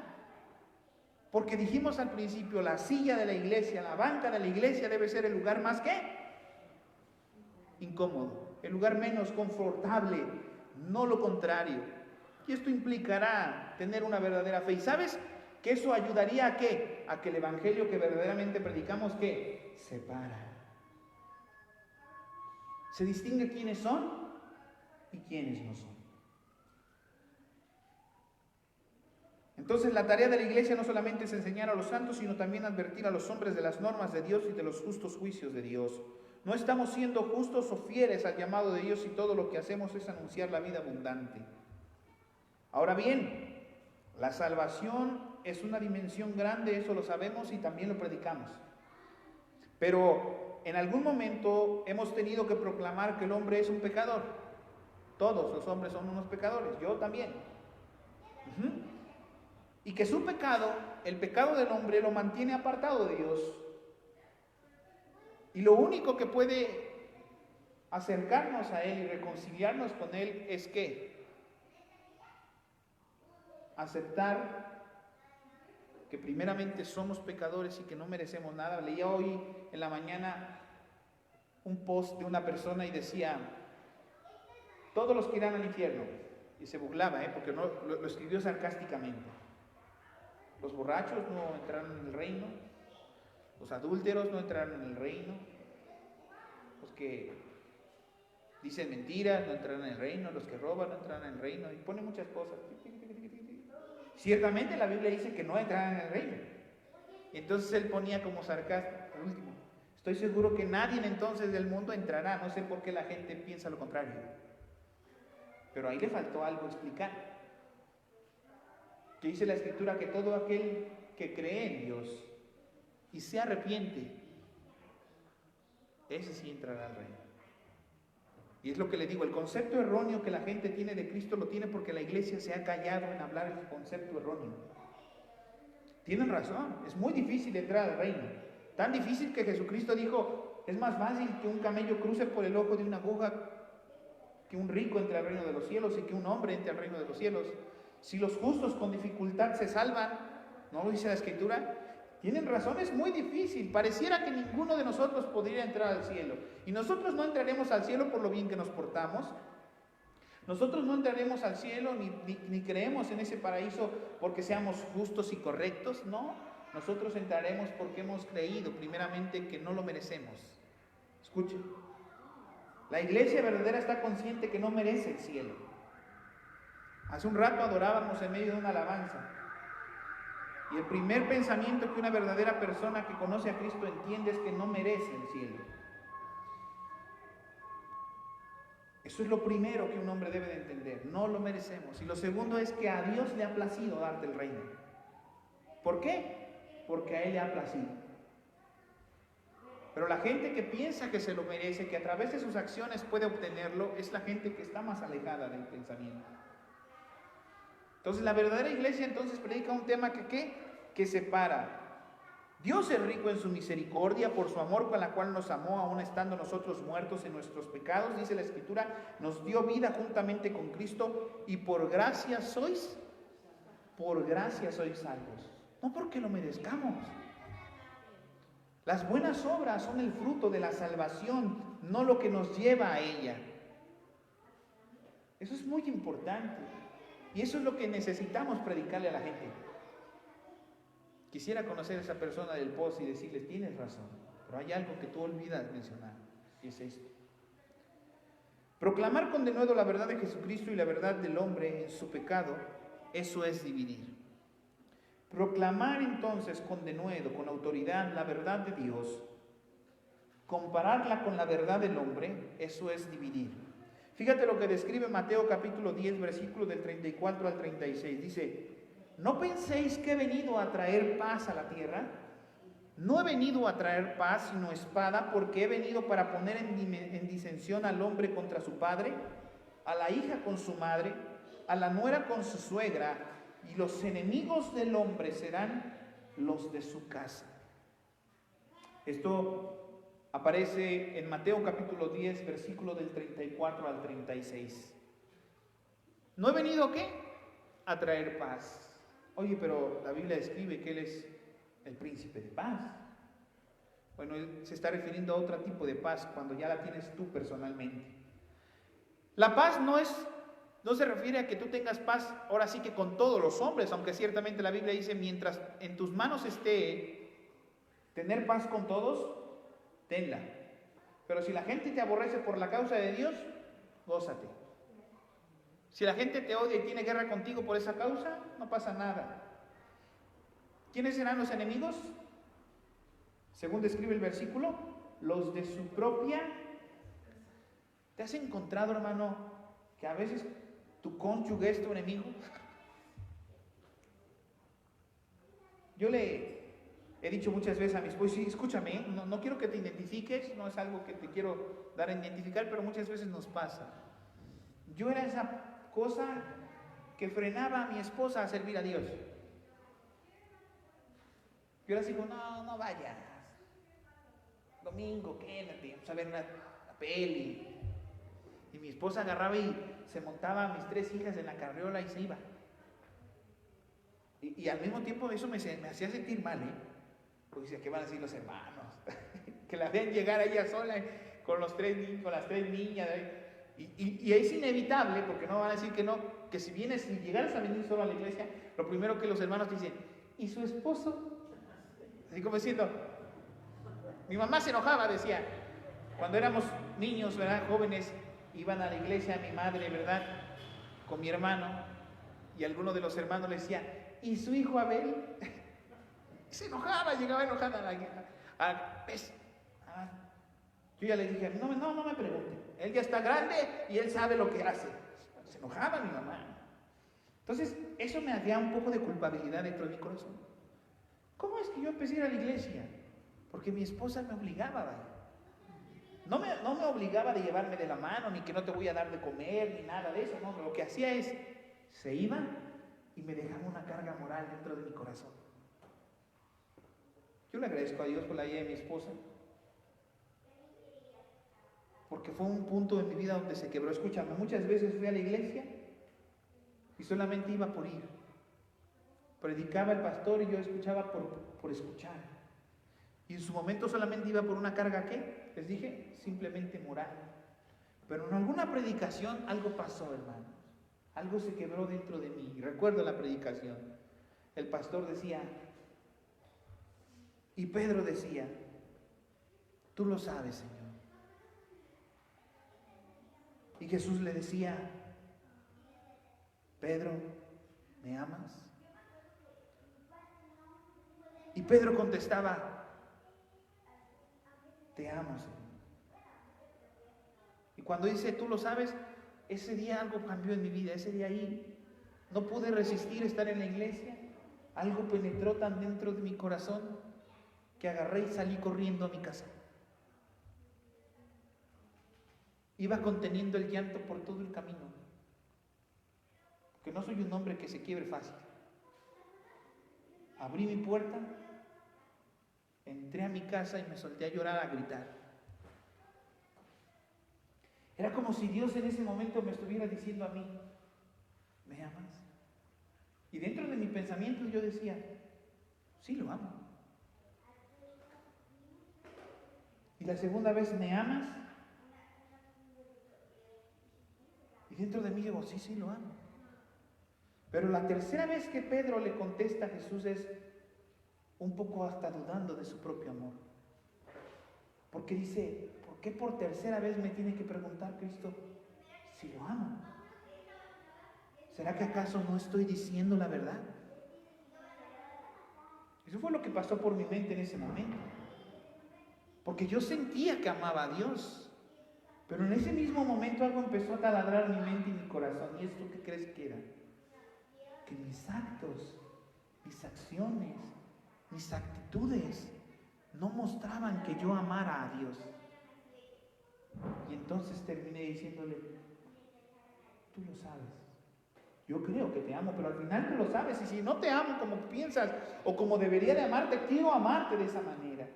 Porque dijimos al principio, la silla de la iglesia, la banca de la iglesia debe ser el lugar más ¿qué? Incómodo, el lugar menos confortable, no lo contrario. Y esto implicará tener una verdadera fe. ¿Y sabes que eso ayudaría a qué? A que el evangelio que verdaderamente predicamos, ¿qué? Separa. Se distingue quiénes son y quiénes no son. Entonces la tarea de la iglesia no solamente es enseñar a los santos, sino también advertir a los hombres de las normas de Dios y de los justos juicios de Dios. No estamos siendo justos o fieles al llamado de Dios si todo lo que hacemos es anunciar la vida abundante. Ahora bien, la salvación es una dimensión grande, eso lo sabemos y también lo predicamos. Pero en algún momento hemos tenido que proclamar que el hombre es un pecador. Todos los hombres son unos pecadores, yo también. Y que su pecado, el pecado del hombre, lo mantiene apartado de Dios. Y lo único que puede acercarnos a Él y reconciliarnos con Él es ¿qué? aceptar que primeramente somos pecadores y que no merecemos nada. Leía hoy en la mañana un post de una persona y decía, todos los que irán al infierno, y se burlaba, porque no, lo escribió sarcásticamente. Los borrachos no entrarán en el reino, los adúlteros no entrarán en el reino, los que dicen mentiras no entrarán en el reino, los que roban no entrarán en el reino, y pone muchas cosas. Ciertamente la Biblia dice que no entrarán en el reino. Y entonces él ponía como sarcasmo, por último, estoy seguro que nadie entonces del mundo entrará, no sé por qué la gente piensa lo contrario. Pero ahí le faltó algo explicar. Que dice la Escritura que todo aquel que cree en Dios y se arrepiente, ese sí entrará al reino. Y es lo que le digo, el concepto erróneo que la gente tiene de Cristo lo tiene porque la iglesia se ha callado en hablar el concepto erróneo. Tienen razón, es muy difícil entrar al reino. Tan difícil que Jesucristo dijo, es más fácil que un camello cruce por el ojo de una aguja que un rico entre al reino de los cielos y que un hombre entre al reino de los cielos. Si los justos con dificultad se salvan, ¿no lo dice la Escritura? Tienen razón, es muy difícil. Pareciera que ninguno de nosotros podría entrar al cielo. Y nosotros no entraremos al cielo por lo bien que nos portamos. Nosotros no entraremos al cielo ni creemos en ese paraíso porque seamos justos y correctos. No, nosotros entraremos porque hemos creído primeramente que no lo merecemos. Escuchen, la iglesia verdadera está consciente que no merece el cielo. Hace un rato adorábamos en medio de una alabanza. Y el primer pensamiento que una verdadera persona que conoce a Cristo entiende es que no merece el cielo. Eso es lo primero que un hombre debe de entender. No lo merecemos. Y lo segundo es que a Dios le ha placido darte el reino. ¿Por qué? Porque a Él le ha placido. Pero la gente que piensa que se lo merece, que a través de sus acciones puede obtenerlo, es la gente que está más alejada del pensamiento. Entonces la verdadera iglesia entonces predica un tema que separa. Dios es rico en su misericordia por su amor con la cual nos amó aún estando nosotros muertos en nuestros pecados, dice la Escritura, nos dio vida juntamente con Cristo y por gracia sois salvos. No porque lo merezcamos. Las buenas obras son el fruto de la salvación, no lo que nos lleva a ella. Eso es muy importante. Y eso es lo que necesitamos predicarle a la gente. Quisiera conocer a esa persona del post y decirle, tienes razón, pero hay algo que tú olvidas mencionar, y es esto. Proclamar con denuedo la verdad de Jesucristo y la verdad del hombre en su pecado, eso es dividir. Proclamar entonces con denuedo, con autoridad, la verdad de Dios, compararla con la verdad del hombre, eso es dividir. Fíjate lo que describe Mateo capítulo 10, versículos del 34 al 36. Dice, ¿no penséis que he venido a traer paz a la tierra? No he venido a traer paz, sino espada, porque he venido para poner en disensión al hombre contra su padre, a la hija con su madre, a la nuera con su suegra, y los enemigos del hombre serán los de su casa. Esto aparece en Mateo capítulo 10, versículo del 34 al 36. ¿No he venido a qué? A traer paz. Oye, pero la Biblia describe que Él es el príncipe de paz. Bueno, Él se está refiriendo a otro tipo de paz cuando ya la tienes tú personalmente. La paz no se refiere a que tú tengas paz ahora sí que con todos los hombres, aunque ciertamente la Biblia dice, mientras en tus manos esté tener paz con todos, tenla. Pero si la gente te aborrece por la causa de Dios, gózate. Si la gente te odia y tiene guerra contigo por esa causa, no pasa nada. ¿Quiénes serán los enemigos? Según describe el versículo, los de su propia. ¿Te has encontrado, hermano, que a veces tu cónyuge es tu enemigo? Yo le he dicho muchas veces a mi esposo, sí, escúchame, no quiero que te identifiques, no es algo que te quiero dar a identificar, pero muchas veces nos pasa. Yo era esa cosa que frenaba a mi esposa a servir a Dios. Yo era así como, no vayas. Domingo, quédate, vamos a ver una peli. Y mi esposa agarraba y se montaba a mis 3 hijas en la carriola y se iba. Y al mismo tiempo eso me hacía sentir mal, ¿eh? Porque decía, ¿qué van a decir los hermanos? Que la vean llegar a ella sola con las tres niñas. Y es inevitable, porque no van a decir que no, que si llegaras a venir solo a la iglesia, lo primero que los hermanos te dicen, ¿y su esposo? Así como diciendo, mi mamá se enojaba, decía, cuando éramos niños, ¿verdad? Jóvenes, iban a la iglesia, mi madre, ¿verdad? Con mi hermano, y alguno de los hermanos le decía, ¿y su hijo Abel? Se enojaba, llegaba enojada yo ya le dije, no me pregunte, él ya está grande y él sabe lo que hace. Se enojaba mi mamá. Entonces, eso me hacía un poco de culpabilidad dentro de mi corazón. ¿Cómo es que yo empecé a ir a la iglesia? Porque mi esposa me obligaba, ¿vale? No me obligaba de llevarme de la mano, ni que no te voy a dar de comer, ni nada de eso, no. Lo que hacía es, se iba y me dejaba una carga moral dentro de mi corazón. Yo le agradezco a Dios por la vida de mi esposa, porque fue un punto en mi vida donde se quebró. Escúchame, muchas veces fui a la iglesia y solamente iba por ir. Predicaba el pastor y yo escuchaba por escuchar. Y en su momento solamente iba por una carga, ¿qué? Les dije, simplemente moral. Pero en alguna predicación algo pasó, hermanos. Algo se quebró dentro de mí. Y recuerdo la predicación. El pastor decía, y Pedro decía, tú lo sabes, Señor. Y Jesús le decía, Pedro, ¿me amas? Y Pedro contestaba, te amo, Señor. Y cuando dice, tú lo sabes, ese día algo cambió en mi vida. Ese día ahí no pude resistir estar en la iglesia. Algo penetró tan dentro de mi corazón que agarré y salí corriendo a mi casa. Iba conteniendo el llanto por todo el camino, porque no soy un hombre que se quiebre fácil. Abrí mi puerta, entré a mi casa y me solté a llorar, a gritar. Era como si Dios en ese momento me estuviera diciendo a mí, ¿me amas? Y dentro de mi pensamiento yo decía, sí, lo amo. Y la segunda vez, ¿me amas? Y dentro de mí digo, sí, lo amo. Pero la tercera vez que Pedro le contesta a Jesús es un poco hasta dudando de su propio amor. Porque dice, ¿por qué por tercera vez me tiene que preguntar Cristo si lo amo? ¿Será que acaso no estoy diciendo la verdad? Eso fue lo que pasó por mi mente en ese momento. Porque yo sentía que amaba a Dios. Pero en ese mismo momento algo empezó a taladrar mi mente y mi corazón. ¿Y esto qué crees que era? Que mis actos, mis acciones, mis actitudes no mostraban que yo amara a Dios. Y entonces terminé diciéndole, tú lo sabes. Yo creo que te amo, pero al final tú lo sabes. Y si no te amo como piensas o como debería de amarte, quiero amarte de esa manera.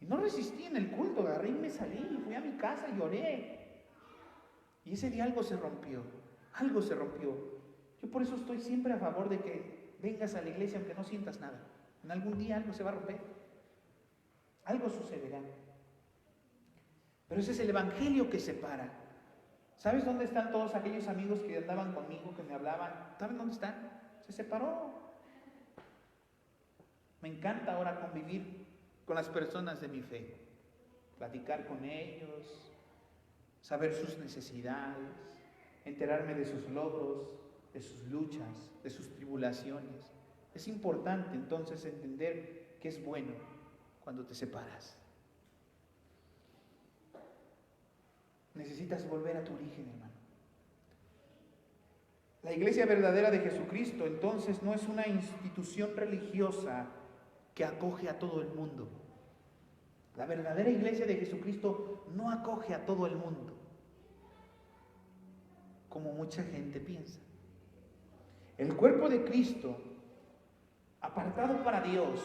Y no resistí en el culto, agarré y me salí, fui a mi casa, lloré. Y ese día algo se rompió. Yo por eso estoy siempre a favor de que vengas a la iglesia aunque no sientas nada. En algún día algo se va a romper. Algo sucederá. Pero ese es el evangelio que separa. ¿Sabes dónde están todos aquellos amigos que andaban conmigo, que me hablaban? ¿Saben dónde están? Se separó. Me encanta ahora convivir con las personas de mi fe, platicar con ellos, saber sus necesidades, enterarme de sus logros, de sus luchas, de sus tribulaciones. Es importante entonces entender que es bueno cuando te separas. Necesitas volver a tu origen, hermano. La iglesia verdadera de Jesucristo entonces no es una institución religiosa que acoge a todo el mundo. La verdadera iglesia de Jesucristo no acoge a todo el mundo, como mucha gente piensa. El cuerpo de Cristo, apartado para Dios,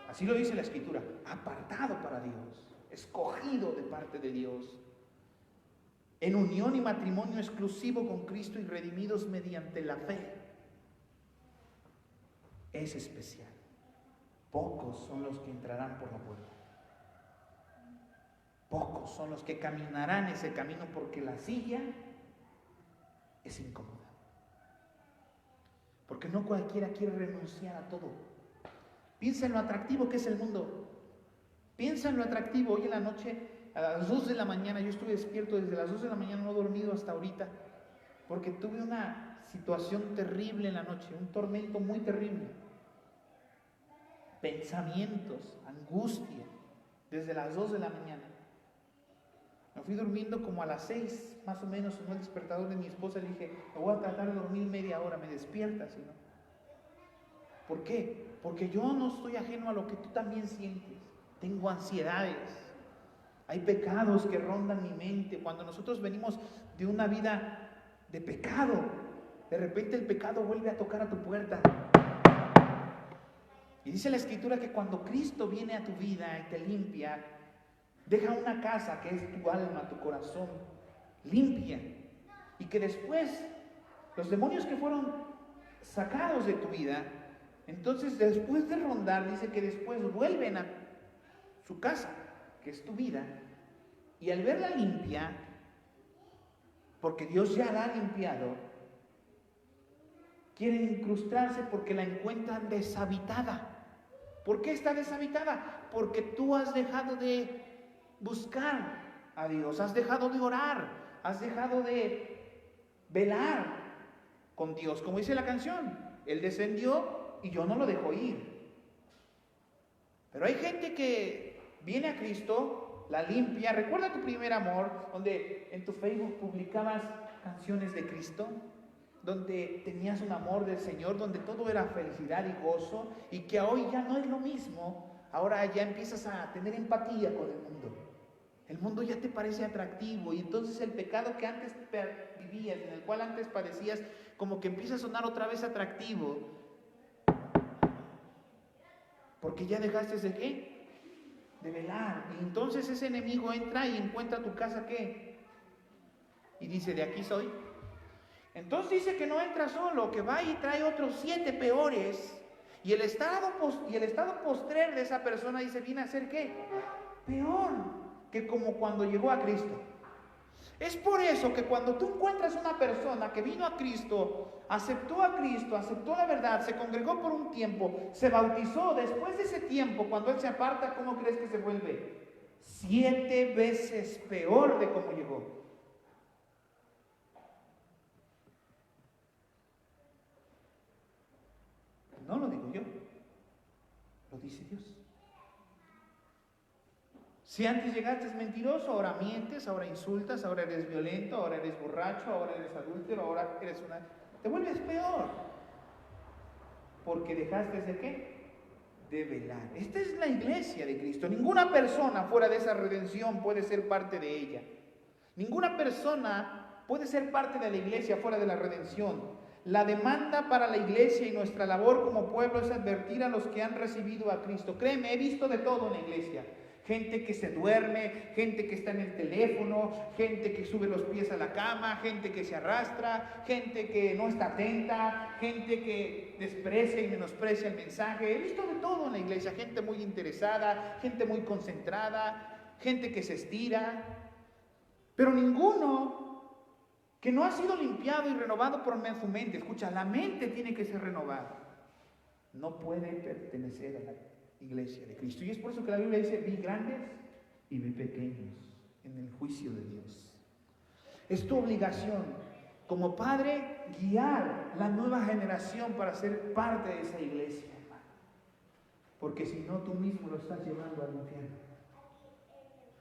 así lo dice la Escritura, apartado para Dios, escogido de parte de Dios, en unión y matrimonio exclusivo con Cristo y redimidos mediante la fe. es especial. Pocos son los que entrarán por la puerta. Pocos son los que caminarán ese camino, porque la silla es incómoda. Porque no cualquiera quiere renunciar a todo. Piensa en lo atractivo que es el mundo. Piensa en lo atractivo. Hoy en la noche, a las 2 de la mañana, yo estuve despierto desde las 2 de la mañana, no he dormido hasta ahorita, porque tuve una situación terrible en la noche, un tormento muy terrible. Pensamientos, angustia, desde las 2 de la mañana. Me fui durmiendo como a las 6, más o menos, sonó el despertador de mi esposa, le dije, me voy a tratar de dormir media hora, me despiertas, ¿no? ¿Por qué? Porque yo no estoy ajeno a lo que tú también sientes. Tengo ansiedades, hay pecados que rondan mi mente. Cuando nosotros venimos de una vida de pecado, de repente el pecado vuelve a tocar a tu puerta. Y dice la Escritura que cuando Cristo viene a tu vida y te limpia, deja una casa que es tu alma, tu corazón, limpia. Y que después, los demonios que fueron sacados de tu vida, entonces después de rondar, dice que después vuelven a su casa, que es tu vida. Y al verla limpia, porque Dios ya la ha limpiado, quieren incrustarse porque la encuentran deshabitada. ¿Por qué está deshabitada? Porque tú has dejado de buscar a Dios, has dejado de orar, has dejado de velar con Dios. Como dice la canción, Él descendió y yo no lo dejo ir. Pero hay gente que viene a Cristo, la limpia. Recuerda tu primer amor, donde en tu Facebook publicabas canciones de Cristo, donde tenías un amor del Señor, donde todo era felicidad y gozo, y que hoy ya no es lo mismo. Ahora ya empiezas a tener empatía con el mundo. El mundo ya te parece atractivo, y entonces el pecado que antes vivías, en el cual antes padecías, como que empieza a sonar otra vez atractivo. Porque ya dejaste de ¿qué? De velar. Y entonces ese enemigo entra y encuentra tu casa ¿qué? Y dice, de aquí soy. Entonces dice que no entra solo, que va y trae otros 7 peores. Y el estado postrer de esa persona dice, viene a ser ¿qué? Peor que como cuando llegó a Cristo. Es por eso que cuando tú encuentras una persona que vino a Cristo, aceptó la verdad, se congregó por un tiempo, se bautizó, después de ese tiempo, cuando él se aparta, ¿cómo crees que se vuelve? 7 veces peor de cómo llegó. No lo digo yo, lo dice Dios. Si antes llegaste mentiroso, ahora mientes, ahora insultas, ahora eres violento, ahora eres borracho, ahora eres adúltero, ahora eres una... Te vuelves peor. Porque dejaste de ¿qué? De velar. Esta es la iglesia de Cristo. Ninguna persona fuera de esa redención puede ser parte de ella. Ninguna persona puede ser parte de la iglesia fuera de la redención. La demanda para la iglesia y nuestra labor como pueblo es advertir a los que han recibido a Cristo. Créeme, he visto de todo en la iglesia. Gente que se duerme, gente que está en el teléfono, gente que sube los pies a la cama, gente que se arrastra, gente que no está atenta, gente que desprecia y menosprecia el mensaje. He visto de todo en la iglesia, gente muy interesada, gente muy concentrada, gente que se estira, pero ninguno que no ha sido limpiado y renovado por su mente. Escucha, la mente tiene que ser renovada. No puede pertenecer a la iglesia de Cristo. Y es por eso que la Biblia dice, vi grandes y vi pequeños en el juicio de Dios. Es tu obligación como padre guiar la nueva generación para ser parte de esa iglesia, hermano. Porque si no, tú mismo lo estás llevando al infierno.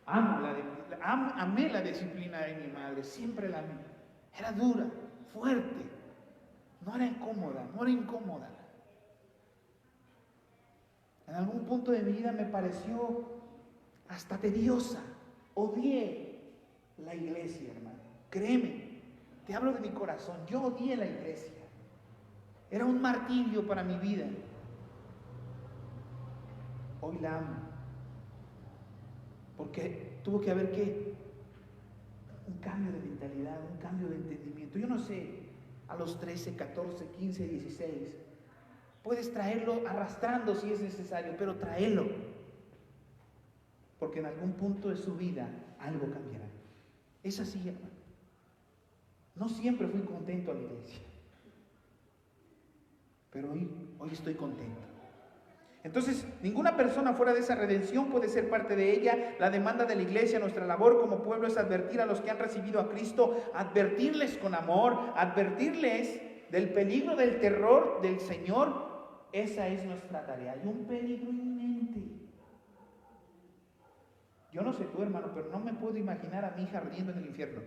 Amé la disciplina de mi madre, siempre la amé. Era dura, fuerte, no era incómoda. En algún punto de mi vida me pareció hasta tediosa. Odié la iglesia, hermano. Créeme, te hablo de mi corazón. Yo odié la iglesia. Era un martirio para mi vida. Hoy la amo. Porque tuvo que haber ¿qué? Un cambio de mentalidad, un cambio de entendimiento. Yo no sé, a los 13, 14, 15, 16, Puedes traerlo arrastrando si es necesario, pero tráelo. Porque en algún punto de su vida algo cambiará. Es así, hermano. No siempre fui contento a la iglesia, pero hoy estoy contento. Entonces, ninguna persona fuera de esa redención puede ser parte de ella. La demanda de la iglesia, nuestra labor como pueblo, es advertir a los que han recibido a Cristo, advertirles con amor, advertirles del peligro, del terror del Señor. Esa es nuestra tarea. Hay un peligro inminente. Yo no sé tú, hermano, pero no me puedo imaginar a mi hija ardiendo en el infierno.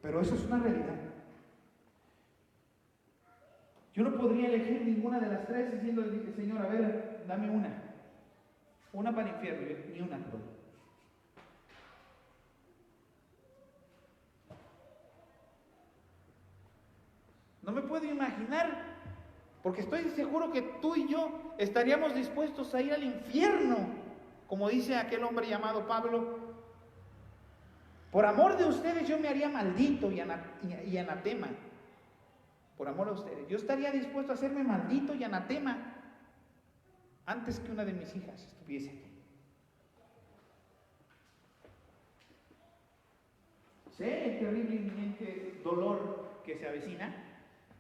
Pero eso es una realidad. Yo no podría elegir ninguna de las tres diciendo, Señor, a ver, dame una para el infierno, ni una. No me puedo imaginar, porque estoy seguro que tú y yo estaríamos dispuestos a ir al infierno, como dice aquel hombre llamado Pablo. Por amor de ustedes yo me haría maldito y anatema. Por amor a ustedes. Yo estaría dispuesto a hacerme maldito y anatema antes que una de mis hijas estuviese aquí. Sé el terrible inminente dolor que se avecina,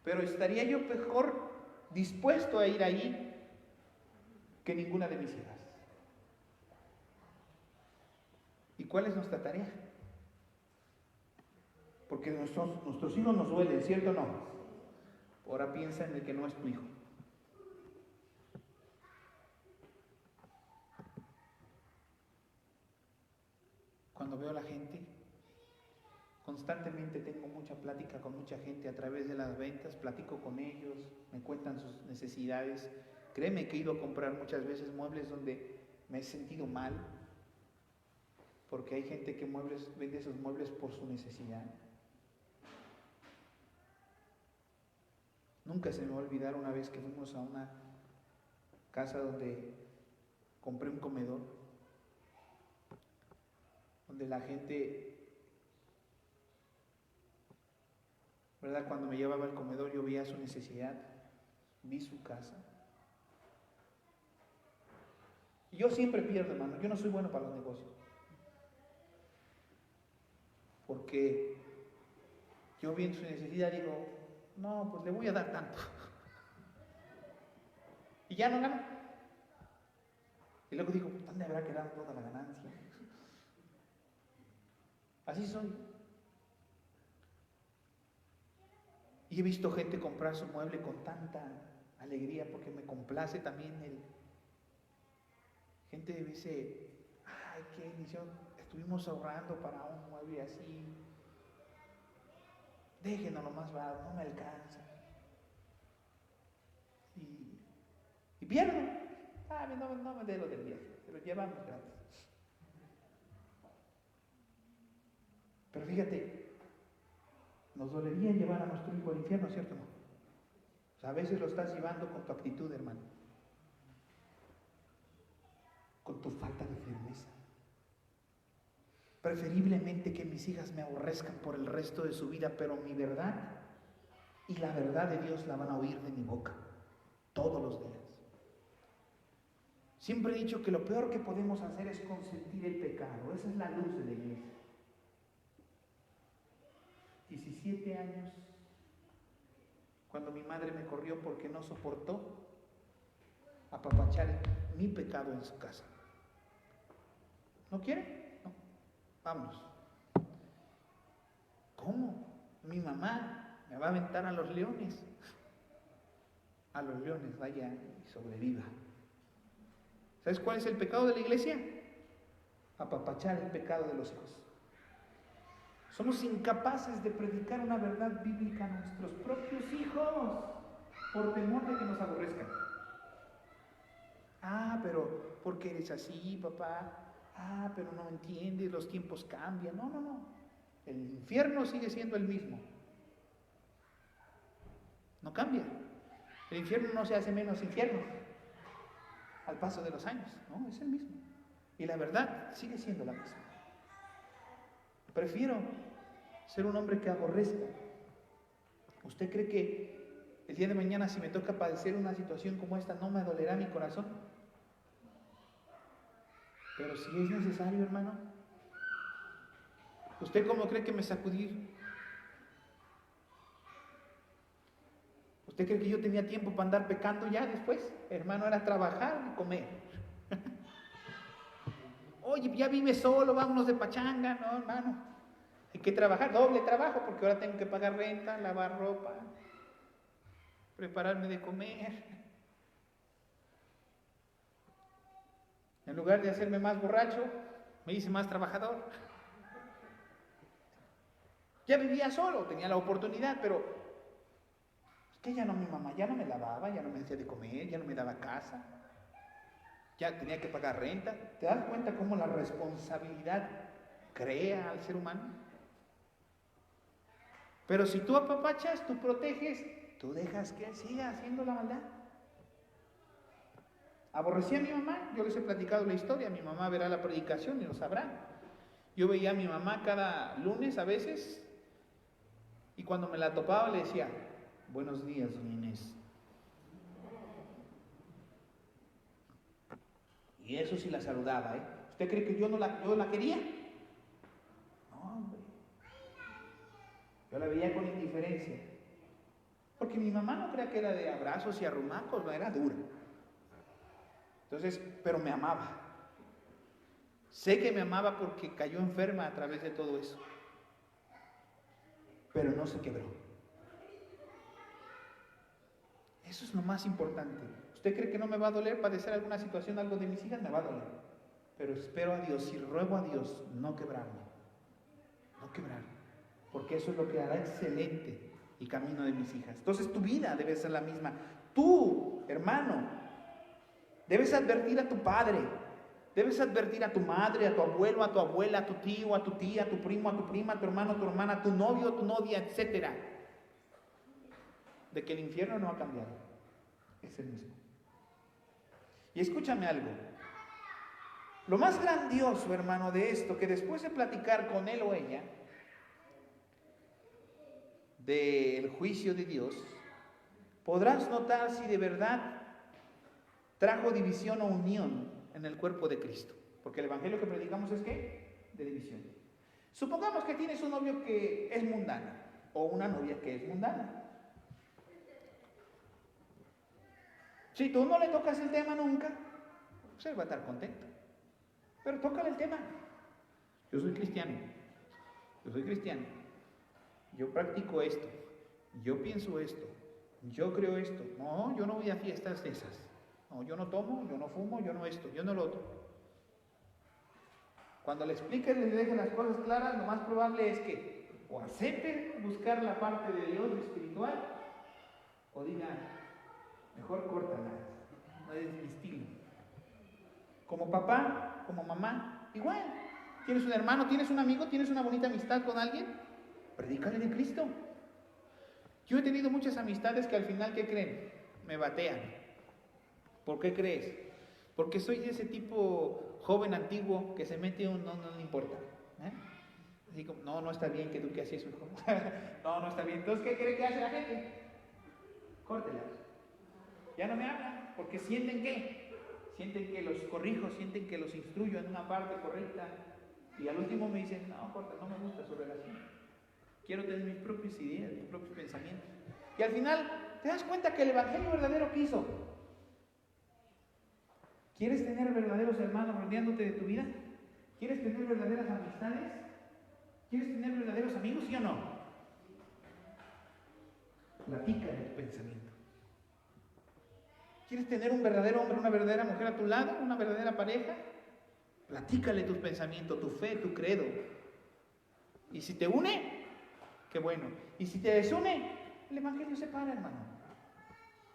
pero estaría yo mejor dispuesto a ir ahí que ninguna de mis hijas. ¿Y cuál es nuestra tarea? Porque nuestros hijos nos duelen, ¿cierto o no? Ahora piensa en el que no es tu hijo. Cuando veo a la gente, constantemente tengo mucha plática con mucha gente a través de las ventas, platico con ellos, me cuentan sus necesidades. Créeme que he ido a comprar muchas veces muebles donde me he sentido mal, porque hay gente que vende esos muebles por su necesidad. Nunca se me va a olvidar una vez que fuimos a una casa donde compré un comedor, donde la gente, ¿verdad? Cuando me llevaba al comedor yo veía su necesidad, vi su casa. Y yo siempre pierdo, hermano, yo no soy bueno para los negocios. Porque yo viendo su necesidad digo, no, pues le voy a dar tanto. Y ya no gano. Y luego digo, ¿dónde habrá quedado toda la ganancia? Así soy. Y he visto gente comprar su mueble con tanta alegría porque me complace también gente dice, ay, qué bendición, estuvimos ahorrando para un mueble así. Déjenos lo más barato, no me alcanza. Y pierdo. No me dé lo del viaje, se lo llevamos gratis. Pero fíjate, nos dolería llevar a nuestro hijo al infierno, ¿cierto o no? O sea, a veces lo estás llevando con tu actitud, hermano, con tu falta de firmeza. Preferiblemente que mis hijas me aborrezcan por el resto de su vida, pero mi verdad y la verdad de Dios la van a oír de mi boca todos los días. Siempre he dicho que lo peor que podemos hacer es consentir el pecado. Esa es la luz de la iglesia. 17 años, cuando mi madre me corrió porque no soportó apapachar mi pecado en su casa. ¿No quiere? No. Vámonos. ¿Cómo? Mi mamá me va a aventar a los leones. A los leones, vaya y sobreviva. ¿Sabes cuál es el pecado de la iglesia? Apapachar el pecado de los hijos. Somos incapaces de predicar una verdad bíblica a nuestros propios hijos por temor de que nos aborrezcan. Pero ¿por qué eres así, papá? Pero no entiendes, los tiempos cambian. No. El infierno sigue siendo el mismo. No cambia. El infierno no se hace menos infierno al paso de los años, ¿no? Es el mismo. Y la verdad sigue siendo la misma. Prefiero ser un hombre que aborrezca ¿Usted cree que el día de mañana, si me toca padecer una situación como esta, no me dolerá mi corazón? Pero si es necesario, hermano. ¿Usted cómo cree que me sacudí? ¿Usted cree que yo tenía tiempo para andar pecando ya después? Hermano, era trabajar y comer. Oye, ya vive solo, vámonos de pachanga. No, hermano, hay que trabajar, doble trabajo, porque ahora tengo que pagar renta, lavar ropa, prepararme de comer. En lugar de hacerme más borracho, me hice más trabajador. Ya vivía solo, tenía la oportunidad, pero es que ya no, mi mamá ya no me lavaba, ya no me hacía de comer, ya no me daba casa, ya tenía que pagar renta. ¿Te das cuenta cómo la responsabilidad crea al ser humano? Pero si tú apapachas, tú proteges, tú dejas que él siga haciendo la maldad. Aborrecí a mi mamá, yo les he platicado la historia, mi mamá verá la predicación y lo sabrá. Yo veía a mi mamá cada lunes a veces, y cuando me la topaba le decía, buenos días, doña Inés. Y eso sí la saludaba, ¿eh? ¿Usted cree que yo la quería? No, hombre. Yo la veía con indiferencia. Porque mi mamá no crea que era de abrazos y arrumacos, no, era dura. Entonces, pero me amaba. Sé que me amaba porque cayó enferma a través de todo eso. Pero no se quebró. Eso es lo más importante. ¿Usted cree que no me va a doler padecer alguna situación, algo de mis hijas? Me va a doler. Pero espero a Dios y ruego a Dios no quebrarme. No quebrarme. Porque eso es lo que hará excelente el camino de mis hijas. Entonces tu vida debe ser la misma. Tú, hermano, debes advertir a tu padre. Debes advertir a tu madre, a tu abuelo, a tu abuela, a tu tío, a tu tía, a tu primo, a tu prima, a tu hermano, a tu hermana, a tu novio, a tu novia, etc. De que el infierno no ha cambiado. Es el mismo. Y escúchame algo. Lo más grandioso, hermano, de esto, que después de platicar con él o ella, del juicio de Dios, podrás notar si de verdad trajo división o unión en el cuerpo de Cristo. Porque el evangelio que predicamos es ¿qué? De división. Supongamos que tienes un novio que es mundano o una novia que es mundana. Si tú no le tocas el tema nunca, pues él va a estar contento. Pero tócale el tema. Yo soy cristiano. Yo soy cristiano. Yo practico esto. Yo pienso esto. Yo creo esto. No, yo no voy a fiestas de esas. No, yo no tomo, yo no fumo, yo no esto, yo no lo otro. Cuando le expliques, le dejes las cosas claras, lo más probable es que o acepte buscar la parte de Dios espiritual o diga, mejor córtala, no es mi estilo. Como papá, como mamá, igual. ¿Tienes un hermano, tienes un amigo, tienes una bonita amistad con alguien? Predícale de Cristo. Yo he tenido muchas amistades que al final, ¿qué creen? Me batean. ¿Por qué crees? Porque soy de ese tipo joven antiguo que se mete no le importa. Así como, no está bien que tú que hacías, hijo. no está bien. Entonces, ¿qué cree que hace la gente? Córtelas. Ya no me hablan, porque sienten que los corrijo, sienten que los instruyo en una parte correcta. Y al último me dicen, no, corta, no me gusta su relación. Quiero tener mis propias ideas, mis propios pensamientos. Y al final, te das cuenta que el evangelio verdadero quiso. ¿Quieres tener verdaderos hermanos rodeándote de tu vida? ¿Quieres tener verdaderas amistades? ¿Quieres tener verdaderos amigos, sí o no? Platica de tu pensamiento. ¿Quieres tener un verdadero hombre, una verdadera mujer a tu lado? ¿Una verdadera pareja? Platícale tus pensamientos, tu fe, tu credo. Y si te une, qué bueno. Y si te desune, el evangelio se para, hermano.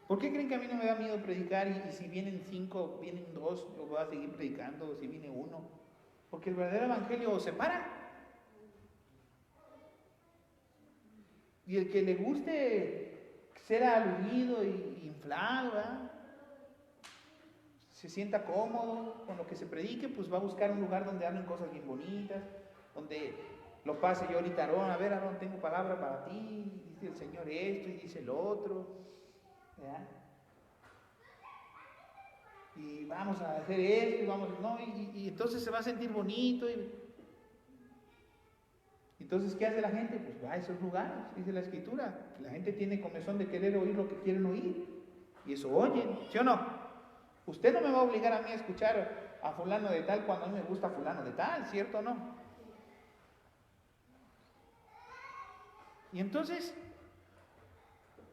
¿Por qué creen que a mí no me da miedo predicar y si vienen 5, vienen 2, yo voy a seguir predicando, si viene 1? Porque el verdadero evangelio se para. Y el que le guste ser aludido e inflado, ¿verdad? Se sienta cómodo con lo que se predique, pues va a buscar un lugar donde hablen cosas bien bonitas, donde lo pase yo ahorita a Aarón, a ver Aarón, tengo palabra para ti, dice el Señor esto y dice lo otro, ¿verdad? Y vamos a hacer esto, y vamos, no, y entonces se va a sentir bonito. Entonces, ¿qué hace la gente? Pues va a esos lugares, dice la Escritura. La gente tiene comezón de querer oír lo que quieren oír, y eso oyen, ¿sí o no? Usted no me va a obligar a mí a escuchar a fulano de tal cuando a mí me gusta fulano de tal, ¿cierto o no? Y entonces,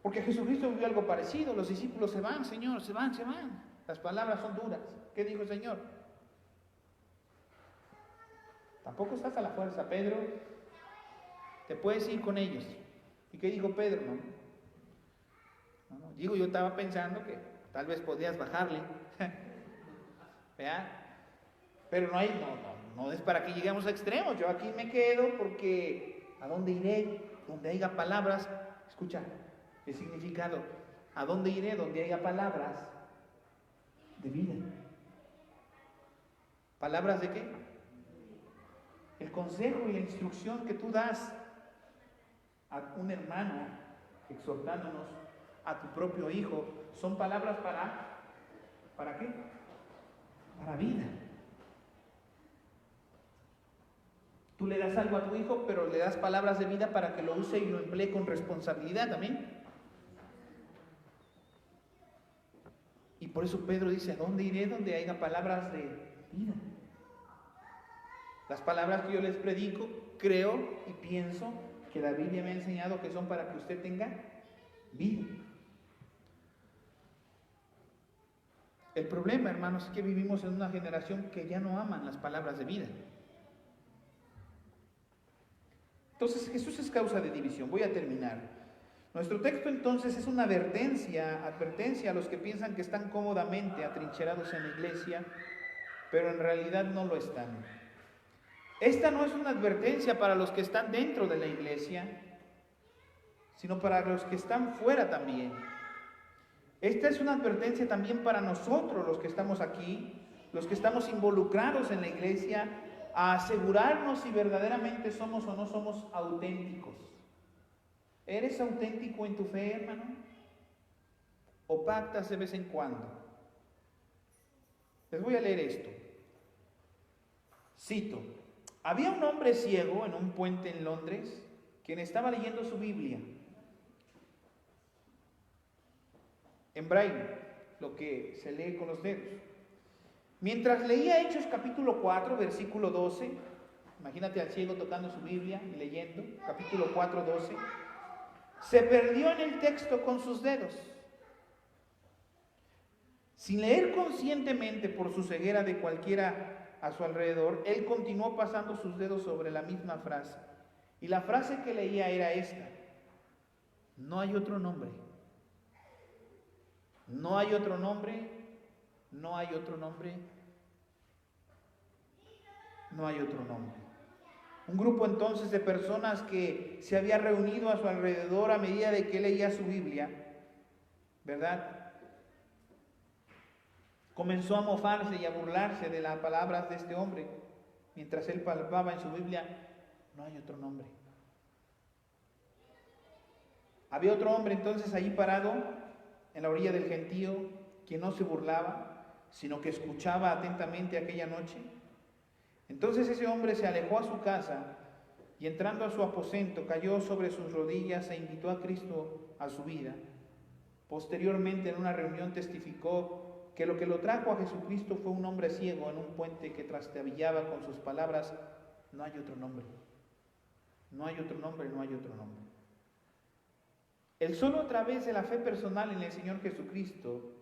porque Jesucristo vivió algo parecido, los discípulos se van, Señor, se van. Las palabras son duras. ¿Qué dijo el Señor? Tampoco estás a la fuerza, Pedro. Te puedes ir con ellos. ¿Y qué dijo Pedro? No. Digo, yo estaba pensando que tal vez podías bajarle. ¿Verdad? Pero no es para que lleguemos a extremos. Yo aquí me quedo porque ¿a dónde iré? Donde haya palabras. Escucha el significado. ¿A dónde iré? Donde haya palabras de vida. ¿Palabras de qué? El consejo y la instrucción que tú das a un hermano, exhortándonos, a tu propio hijo, son palabras ¿para qué? Para vida. Tú le das algo a tu hijo, pero le das palabras de vida para que lo use y lo emplee con responsabilidad también. Y por eso Pedro dice, ¿a dónde iré donde haya palabras de vida? Las palabras que yo les predico, creo y pienso que la Biblia me ha enseñado que son para que usted tenga vida. El problema, hermanos, es que vivimos en una generación que ya no aman las palabras de vida. Entonces Jesús es causa de división. Voy a terminar. Nuestro texto entonces es una advertencia a los que piensan que están cómodamente atrincherados en la iglesia, pero en realidad no lo están. Esta no es una advertencia para los que están dentro de la iglesia, sino para los que están fuera también. Esta es una advertencia también para nosotros, los que estamos aquí, los que estamos involucrados en la iglesia, a asegurarnos si verdaderamente somos o no somos auténticos. ¿Eres auténtico en tu fe, hermano? ¿O pactas de vez en cuando? Les voy a leer esto. Cito: había un hombre ciego en un puente en Londres, quien estaba leyendo su Biblia en braille, lo que se lee con los dedos. Mientras leía Hechos capítulo 4, versículo 12, imagínate al ciego tocando su Biblia y leyendo, capítulo 4, 12, se perdió en el texto con sus dedos. Sin leer conscientemente por su ceguera de cualquiera a su alrededor, él continuó pasando sus dedos sobre la misma frase. Y la frase que leía era esta: no hay otro nombre. No hay otro nombre, no hay otro nombre, no hay otro nombre. Un grupo entonces de personas que se había reunido a su alrededor a medida de que leía su Biblia, ¿verdad? Comenzó a mofarse y a burlarse de las palabras de este hombre, mientras él palpaba en su Biblia: no hay otro nombre. Había otro hombre entonces allí parado en la orilla del gentío, quien no se burlaba, sino que escuchaba atentamente aquella noche. Entonces ese hombre se alejó a su casa y, entrando a su aposento, cayó sobre sus rodillas e invitó a Cristo a su vida. Posteriormente, en una reunión, testificó que lo trajo a Jesucristo fue un hombre ciego en un puente que trastabillaba con sus palabras: no hay otro nombre, no hay otro nombre, no hay otro nombre. El solo a través de la fe personal en el Señor Jesucristo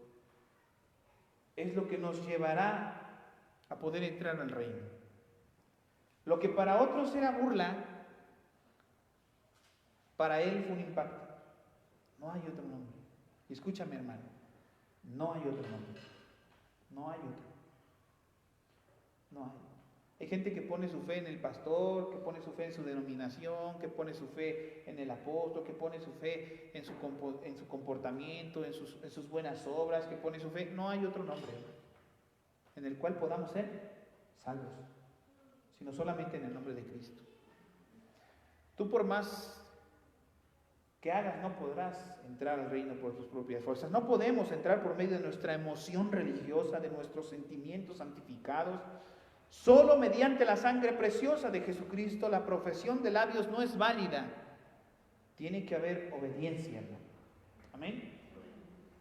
es lo que nos llevará a poder entrar al reino. Lo que para otros era burla, para él fue un impacto. No hay otro nombre. Y escúchame, hermano, no hay otro nombre. No hay otro. No hay. Hay gente que pone su fe en el pastor, que pone su fe en su denominación, que pone su fe en el apóstol, que pone su fe en su comportamiento, en sus buenas obras, que pone su fe. No hay otro nombre en el cual podamos ser salvos, sino solamente en el nombre de Cristo. Tú por más que hagas no podrás entrar al reino por tus propias fuerzas. No podemos entrar por medio de nuestra emoción religiosa, de nuestros sentimientos santificados. Solo mediante la sangre preciosa de Jesucristo la profesión de labios no es válida. Tiene que haber obediencia, ¿no? Amén.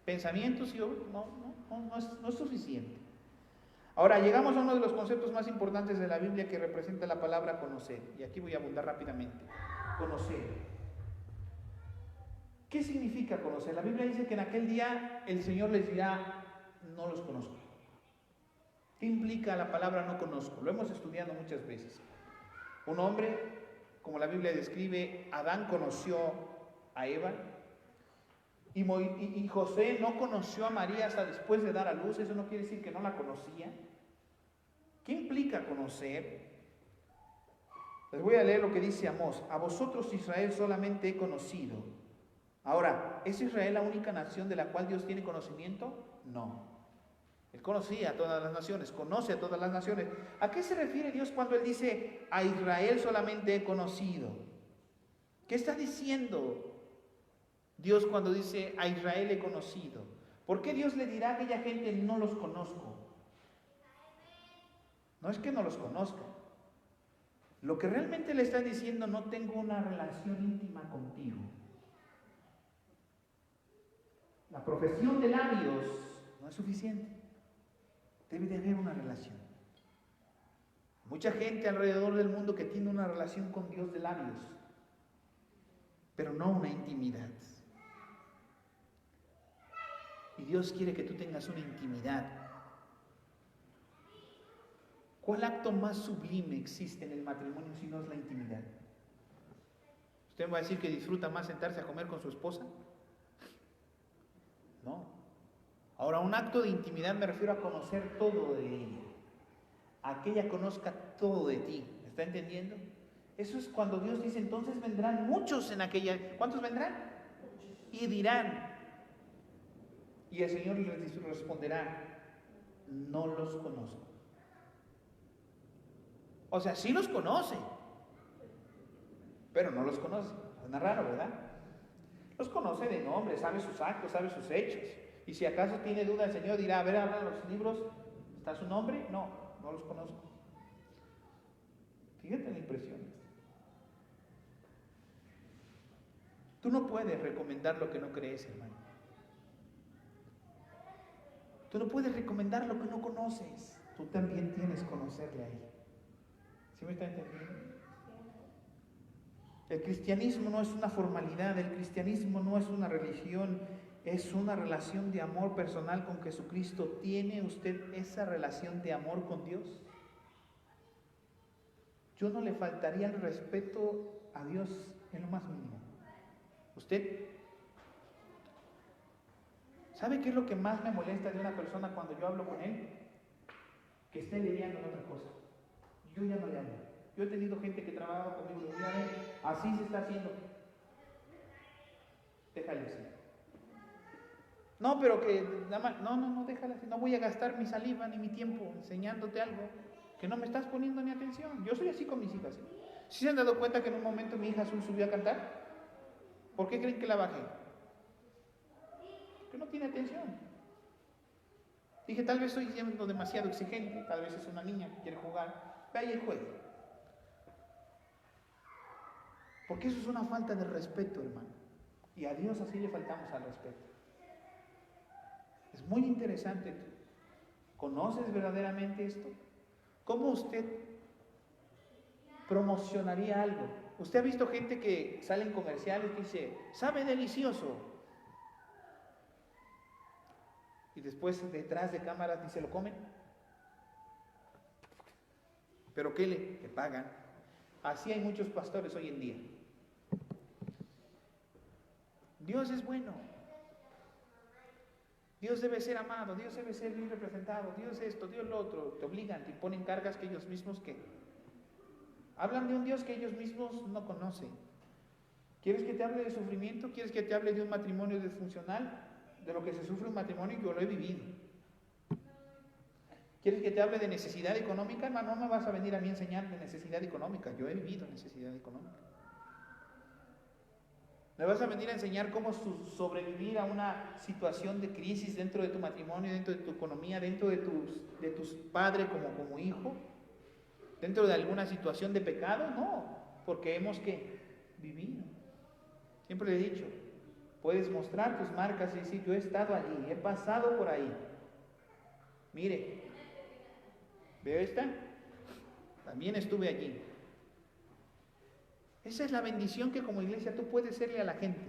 Pensamientos y obras no es suficiente. Ahora llegamos a uno de los conceptos más importantes de la Biblia que representa la palabra conocer. Y aquí voy a abundar rápidamente. Conocer. ¿Qué significa conocer? La Biblia dice que en aquel día el Señor les dirá, no los conozco. ¿Qué implica la palabra no conozco? Lo hemos estudiado muchas veces. Un hombre, como la Biblia describe, Adán conoció a Eva y José no conoció a María hasta después de dar a luz. Eso no quiere decir que no la conocía. ¿Qué implica conocer? Les voy a leer lo que dice Amós. A vosotros Israel solamente he conocido. Ahora, ¿es Israel la única nación de la cual Dios tiene conocimiento? No. Él conocía a todas las naciones, conoce a todas las naciones. ¿A qué se refiere Dios cuando Él dice, a Israel solamente he conocido? ¿Qué está diciendo Dios cuando dice, a Israel he conocido? ¿Por qué Dios le dirá a aquella gente, no los conozco? No es que no los conozca. Lo que realmente le está diciendo, no tengo una relación íntima contigo. La profesión de labios no es suficiente. Debe de haber una relación. Mucha gente alrededor del mundo que tiene una relación con Dios de labios, pero no una intimidad. Y Dios quiere que tú tengas una intimidad. ¿Cuál acto más sublime existe en el matrimonio si no es la intimidad? ¿Usted me va a decir que disfruta más sentarse a comer con su esposa? No. Ahora, un acto de intimidad me refiero a conocer todo de ella, a que ella conozca todo de ti. ¿Me está entendiendo? Eso es cuando Dios dice, entonces vendrán muchos en aquella... ¿Cuántos vendrán? Y dirán, y el Señor les responderá, no los conozco. O sea, sí los conoce, pero no los conoce. Suena raro, ¿verdad? Los conoce de nombre, sabe sus actos, sabe sus hechos. Y si acaso tiene duda, el Señor dirá, a ver, habla los libros, ¿está su nombre? No, no los conozco. Fíjate la impresión. Tú no puedes recomendar lo que no crees, hermano. Tú no puedes recomendar lo que no conoces. Tú también tienes que conocerle a Él. ¿Sí me está entendiendo? El cristianismo no es una formalidad, el cristianismo no es una religión, es una relación de amor personal con Jesucristo. ¿Tiene usted esa relación de amor con Dios? Yo no le faltaría el respeto a Dios en lo más mínimo. ¿Usted sabe qué es lo que más me molesta de una persona cuando yo hablo con él? Que esté lidiando en otra cosa. Yo ya no le hablo. Yo he tenido gente que trabaja conmigo y dice, así se está haciendo. Déjale así. No, pero que nada más, no, déjale así. No voy a gastar mi saliva ni mi tiempo enseñándote algo que no me estás poniendo ni atención. Yo soy así con mis hijas. ¿Sí se han dado cuenta que en un momento mi hija Azul subió a cantar? ¿Por qué creen que la bajé? Porque no tiene atención. Dije, tal vez estoy siendo demasiado exigente, tal vez es una niña que quiere jugar. Vaya y juegue. Porque eso es una falta de respeto, hermano. Y a Dios así le faltamos al respeto. Es muy interesante. ¿Conoces verdaderamente esto? ¿Cómo usted promocionaría algo? ¿Usted ha visto gente que sale en comerciales y dice, sabe delicioso? Y después detrás de cámaras ni se lo comen. ¿Pero qué le pagan? Así hay muchos pastores hoy en día. Dios es bueno. Dios debe ser amado, Dios debe ser bien representado, Dios esto, Dios lo otro. Te obligan, te ponen cargas que ellos mismos que hablan de un Dios que ellos mismos no conocen. ¿Quieres que te hable de sufrimiento? ¿Quieres que te hable de un matrimonio disfuncional? De lo que se sufre un matrimonio, yo lo he vivido. ¿Quieres que te hable de necesidad económica? Hermano, no me vas a venir a mí a enseñar de necesidad económica. Yo he vivido necesidad económica. Me vas a venir a enseñar cómo sobrevivir a una situación de crisis dentro de tu matrimonio, dentro de tu economía, dentro de tus padres como hijo, dentro de alguna situación de pecado. No, porque hemos que vivido. Siempre le he dicho, puedes mostrar tus marcas y decir, yo he estado allí, he pasado por ahí. Mire, ¿veo esta? También estuve allí. Esa es la bendición que como iglesia tú puedes serle a la gente.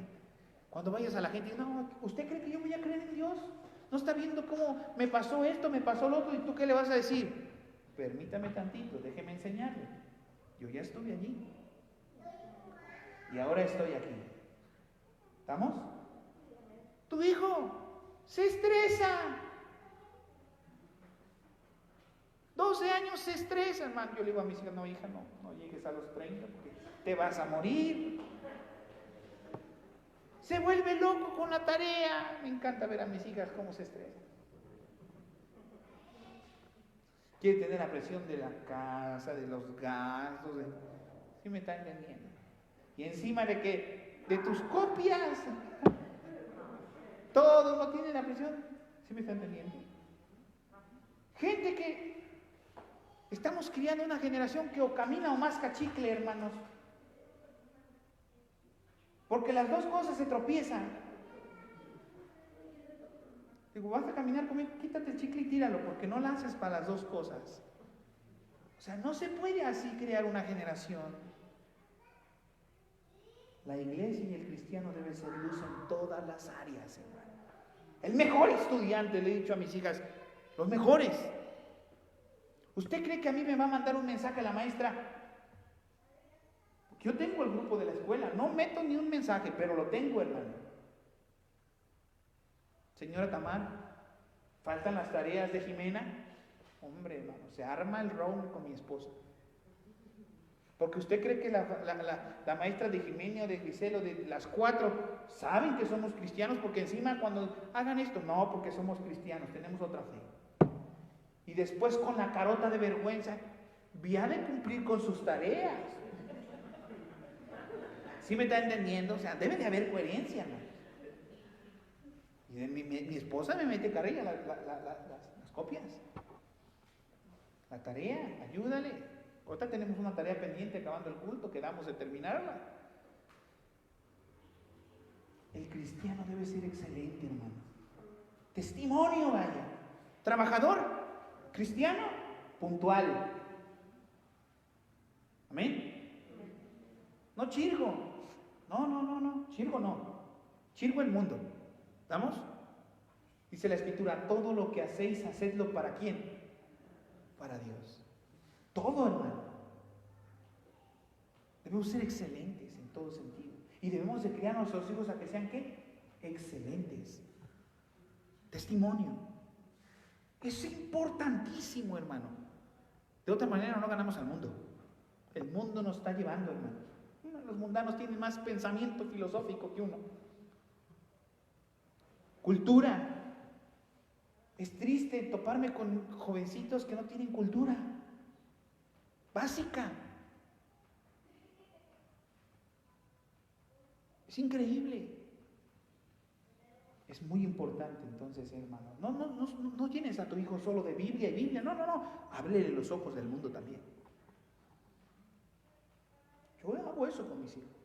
Cuando vayas a la gente, no, ¿usted cree que yo voy a creer en Dios? ¿No está viendo cómo me pasó esto, me pasó lo otro? ¿Y tú qué le vas a decir? Permítame tantito, déjeme enseñarle. Yo ya estuve allí. Y ahora estoy aquí. ¿Estamos? Tu hijo se estresa. 12 años se estresa, hermano. Yo le digo a mis hijas, no, hija, no llegues a los 30 porque te vas a morir. Se vuelve loco con la tarea. Me encanta ver a mis hijas cómo se estresan. Quiere tener la presión de la casa, de los gastos. ¿Sí me está entendiendo? Y encima de tus copias, todo uno tiene la presión. ¿Sí me está entendiendo? Gente que estamos criando una generación que o camina o masca chicle, hermanos. Porque las dos cosas se tropiezan. Digo, vas a caminar conmigo, quítate el chicle y tíralo, porque no la haces para las dos cosas. O sea, no se puede así crear una generación. La iglesia y el cristiano deben ser luz en todas las áreas, hermano. El mejor estudiante, le he dicho a mis hijas, los mejores. ¿Usted cree que a mí me va a mandar un mensaje a la maestra? Porque yo tengo el grupo de la escuela, no meto ni un mensaje, pero lo tengo, hermano. Señora Tamar, faltan las tareas de Jimena. Hombre, hermano, se arma el round con mi esposa. Porque usted cree que la maestra de Jimena o de Griselo, de las 4, saben que somos cristianos, porque encima cuando hagan esto, no, porque somos cristianos, tenemos otra fe. Y después con la carota de vergüenza, ha de cumplir con sus tareas. ¿Sí me está entendiendo? O sea, debe de haber coherencia, ¿no? Y mi esposa me mete carrilla las copias. La tarea, ayúdale. Ahorita tenemos una tarea pendiente acabando el culto, quedamos de terminarla. El cristiano debe ser excelente, hermano. Testimonio, vaya. Trabajador, cristiano, puntual. Amén. No chirgo. No. Chirgo no. Chirgo el mundo. ¿Estamos? Dice la Escritura, todo lo que hacéis, hacedlo ¿para quién? Para Dios. Todo, hermano. Debemos ser excelentes en todo sentido. Y debemos de criar a nuestros hijos a que sean, ¿qué? Excelentes. Testimonio. Es importantísimo, hermano. De otra manera no ganamos al mundo. El mundo nos está llevando, hermano. Los mundanos tienen más pensamiento filosófico que uno. Cultura. Es triste toparme con jovencitos que no tienen cultura básica. Es increíble. Es muy importante entonces, hermano. No tienes a tu hijo solo de Biblia y Biblia. No. Háblele los ojos del mundo también. Yo hago eso con mis hijos.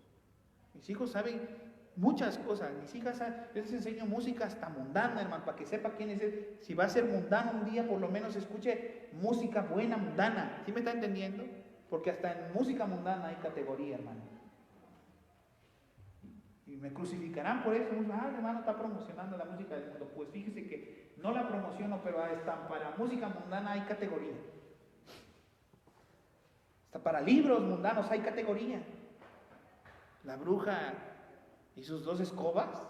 Mis hijos saben muchas cosas. Mis hijas, yo les enseño música hasta mundana, hermano, para que sepa quién es él. Si va a ser mundano un día, por lo menos escuche música buena, mundana. ¿Sí me está entendiendo? Porque hasta en música mundana hay categoría, hermano. Y me crucificarán por eso. Hermano, está promocionando la música del mundo. Pues fíjese que no la promociono, pero hasta para música mundana hay categoría. Hasta para libros mundanos hay categoría. La bruja y sus 2 escobas.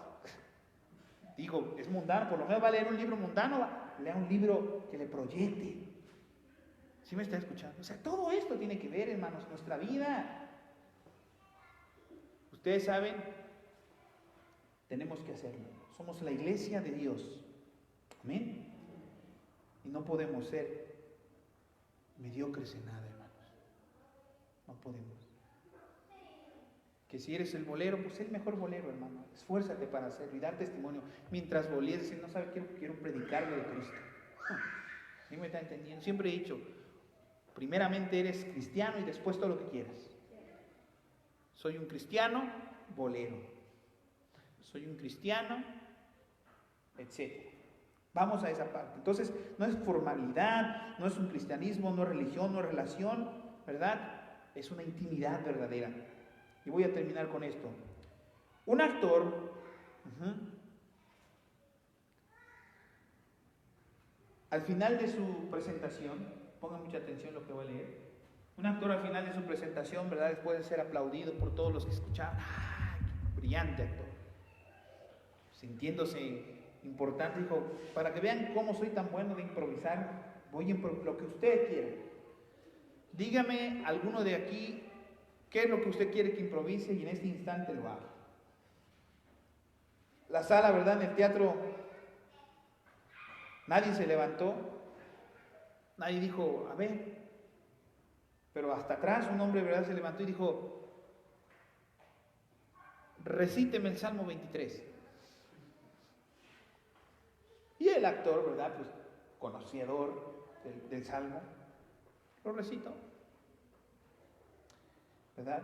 Digo, es mundano, por lo menos va a leer un libro mundano, lea un libro que le proyecte. ¿Sí me está escuchando? O sea, todo esto tiene que ver, hermanos, nuestra vida. Ustedes saben, tenemos que hacerlo. Somos la iglesia de Dios. Amén. Y no podemos ser mediocres en nada, hermanos. No podemos. Que si eres el bolero, pues sé el mejor bolero, hermano. Esfuérzate para hacerlo y dar testimonio. Mientras bolías, decir, no sabes, quiero predicarle de Cristo. ¿Sí me está entendiendo? Siempre he dicho, primeramente eres cristiano y después todo lo que quieras. Soy un cristiano, bolero. Soy un cristiano, etc. Vamos a esa parte. Entonces, no es formalidad, no es un cristianismo, no es religión, no es relación, ¿verdad? Es una intimidad verdadera. Y voy a terminar con esto. Un actor, al final de su presentación, pongan mucha atención a lo que voy a leer. Un actor al final de su presentación, ¿verdad? Después de ser aplaudido por todos los que escuchaban, ¡ah, qué brillante actor! Sintiéndose importante, dijo, para que vean cómo soy tan bueno de improvisar, voy a improvisar lo que usted quiera. Dígame, alguno de aquí, ¿qué es lo que usted quiere que improvise? Y en este instante lo haga. La sala, ¿verdad? En el teatro, nadie se levantó, nadie dijo, a ver. Pero hasta atrás un hombre, ¿verdad? Se levantó y dijo, recíteme el Salmo 23. Y el actor, ¿verdad? Pues conocedor del Salmo, lo recitó. ¿Verdad?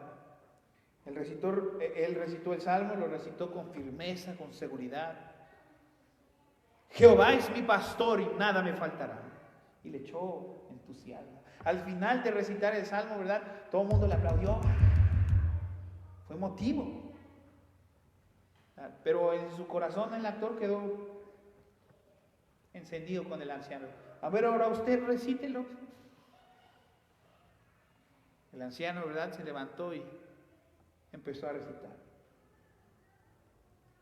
Él recitó el Salmo, lo recitó con firmeza, con seguridad. Jehová es mi pastor y nada me faltará. Y le echó entusiasmo. Al final de recitar el Salmo, ¿verdad? Todo el mundo le aplaudió. Fue emotivo. Pero en su corazón el actor quedó encendido con el anciano. A ver, ahora usted recítelo. El anciano, ¿verdad? Se levantó y empezó a recitar.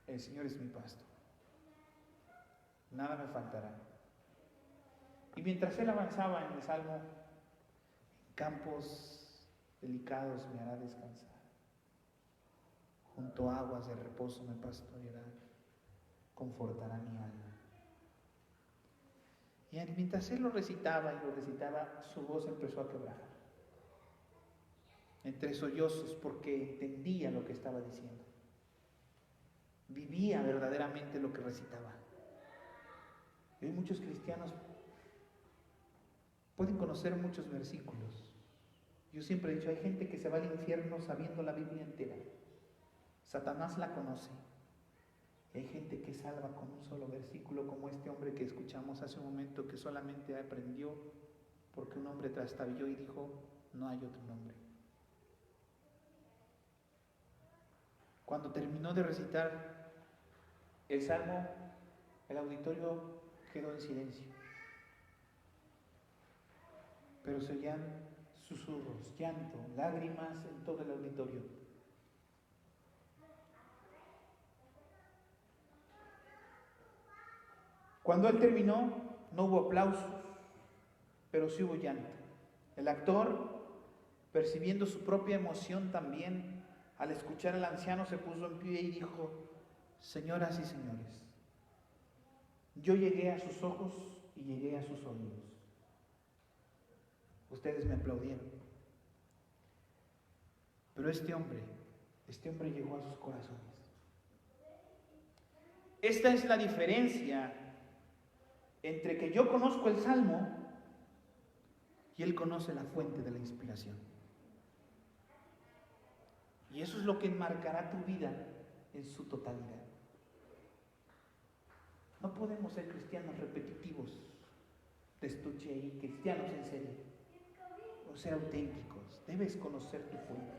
El Señor es mi pastor. Nada me faltará. Y mientras él avanzaba en el Salmo, en campos delicados me hará descansar. Junto a aguas de reposo me pastoreará, confortará mi alma. Y mientras él lo recitaba, su voz empezó a quebrar. Entre sollozos, porque entendía lo que estaba diciendo. Vivía verdaderamente lo que recitaba. Y hoy muchos cristianos pueden conocer muchos versículos. Yo siempre he dicho, hay gente que se va al infierno sabiendo la Biblia entera. Satanás la conoce. Y hay gente que salva con un solo versículo, como este hombre que escuchamos hace un momento, que solamente aprendió porque un hombre trastabilló y dijo, no hay otro nombre. Cuando terminó de recitar el Salmo, el auditorio quedó en silencio. Pero se oían susurros, llanto, lágrimas en todo el auditorio. Cuando él terminó, no hubo aplausos, pero sí hubo llanto. El actor, percibiendo su propia emoción también, al escuchar al anciano se puso en pie y dijo, señoras y señores, yo llegué a sus ojos y llegué a sus oídos. Ustedes me aplaudieron. Pero este hombre llegó a sus corazones. Esta es la diferencia entre que yo conozco el Salmo y él conoce la fuente de la inspiración. Y eso es lo que enmarcará tu vida en su totalidad. No podemos ser cristianos repetitivos, de estuche y cristianos en serie, o ser auténticos. Debes conocer tu fuente,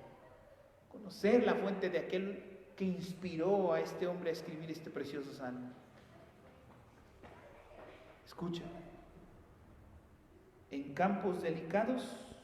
conocer la fuente de aquel que inspiró a este hombre a escribir este precioso salmo. Escucha, en campos delicados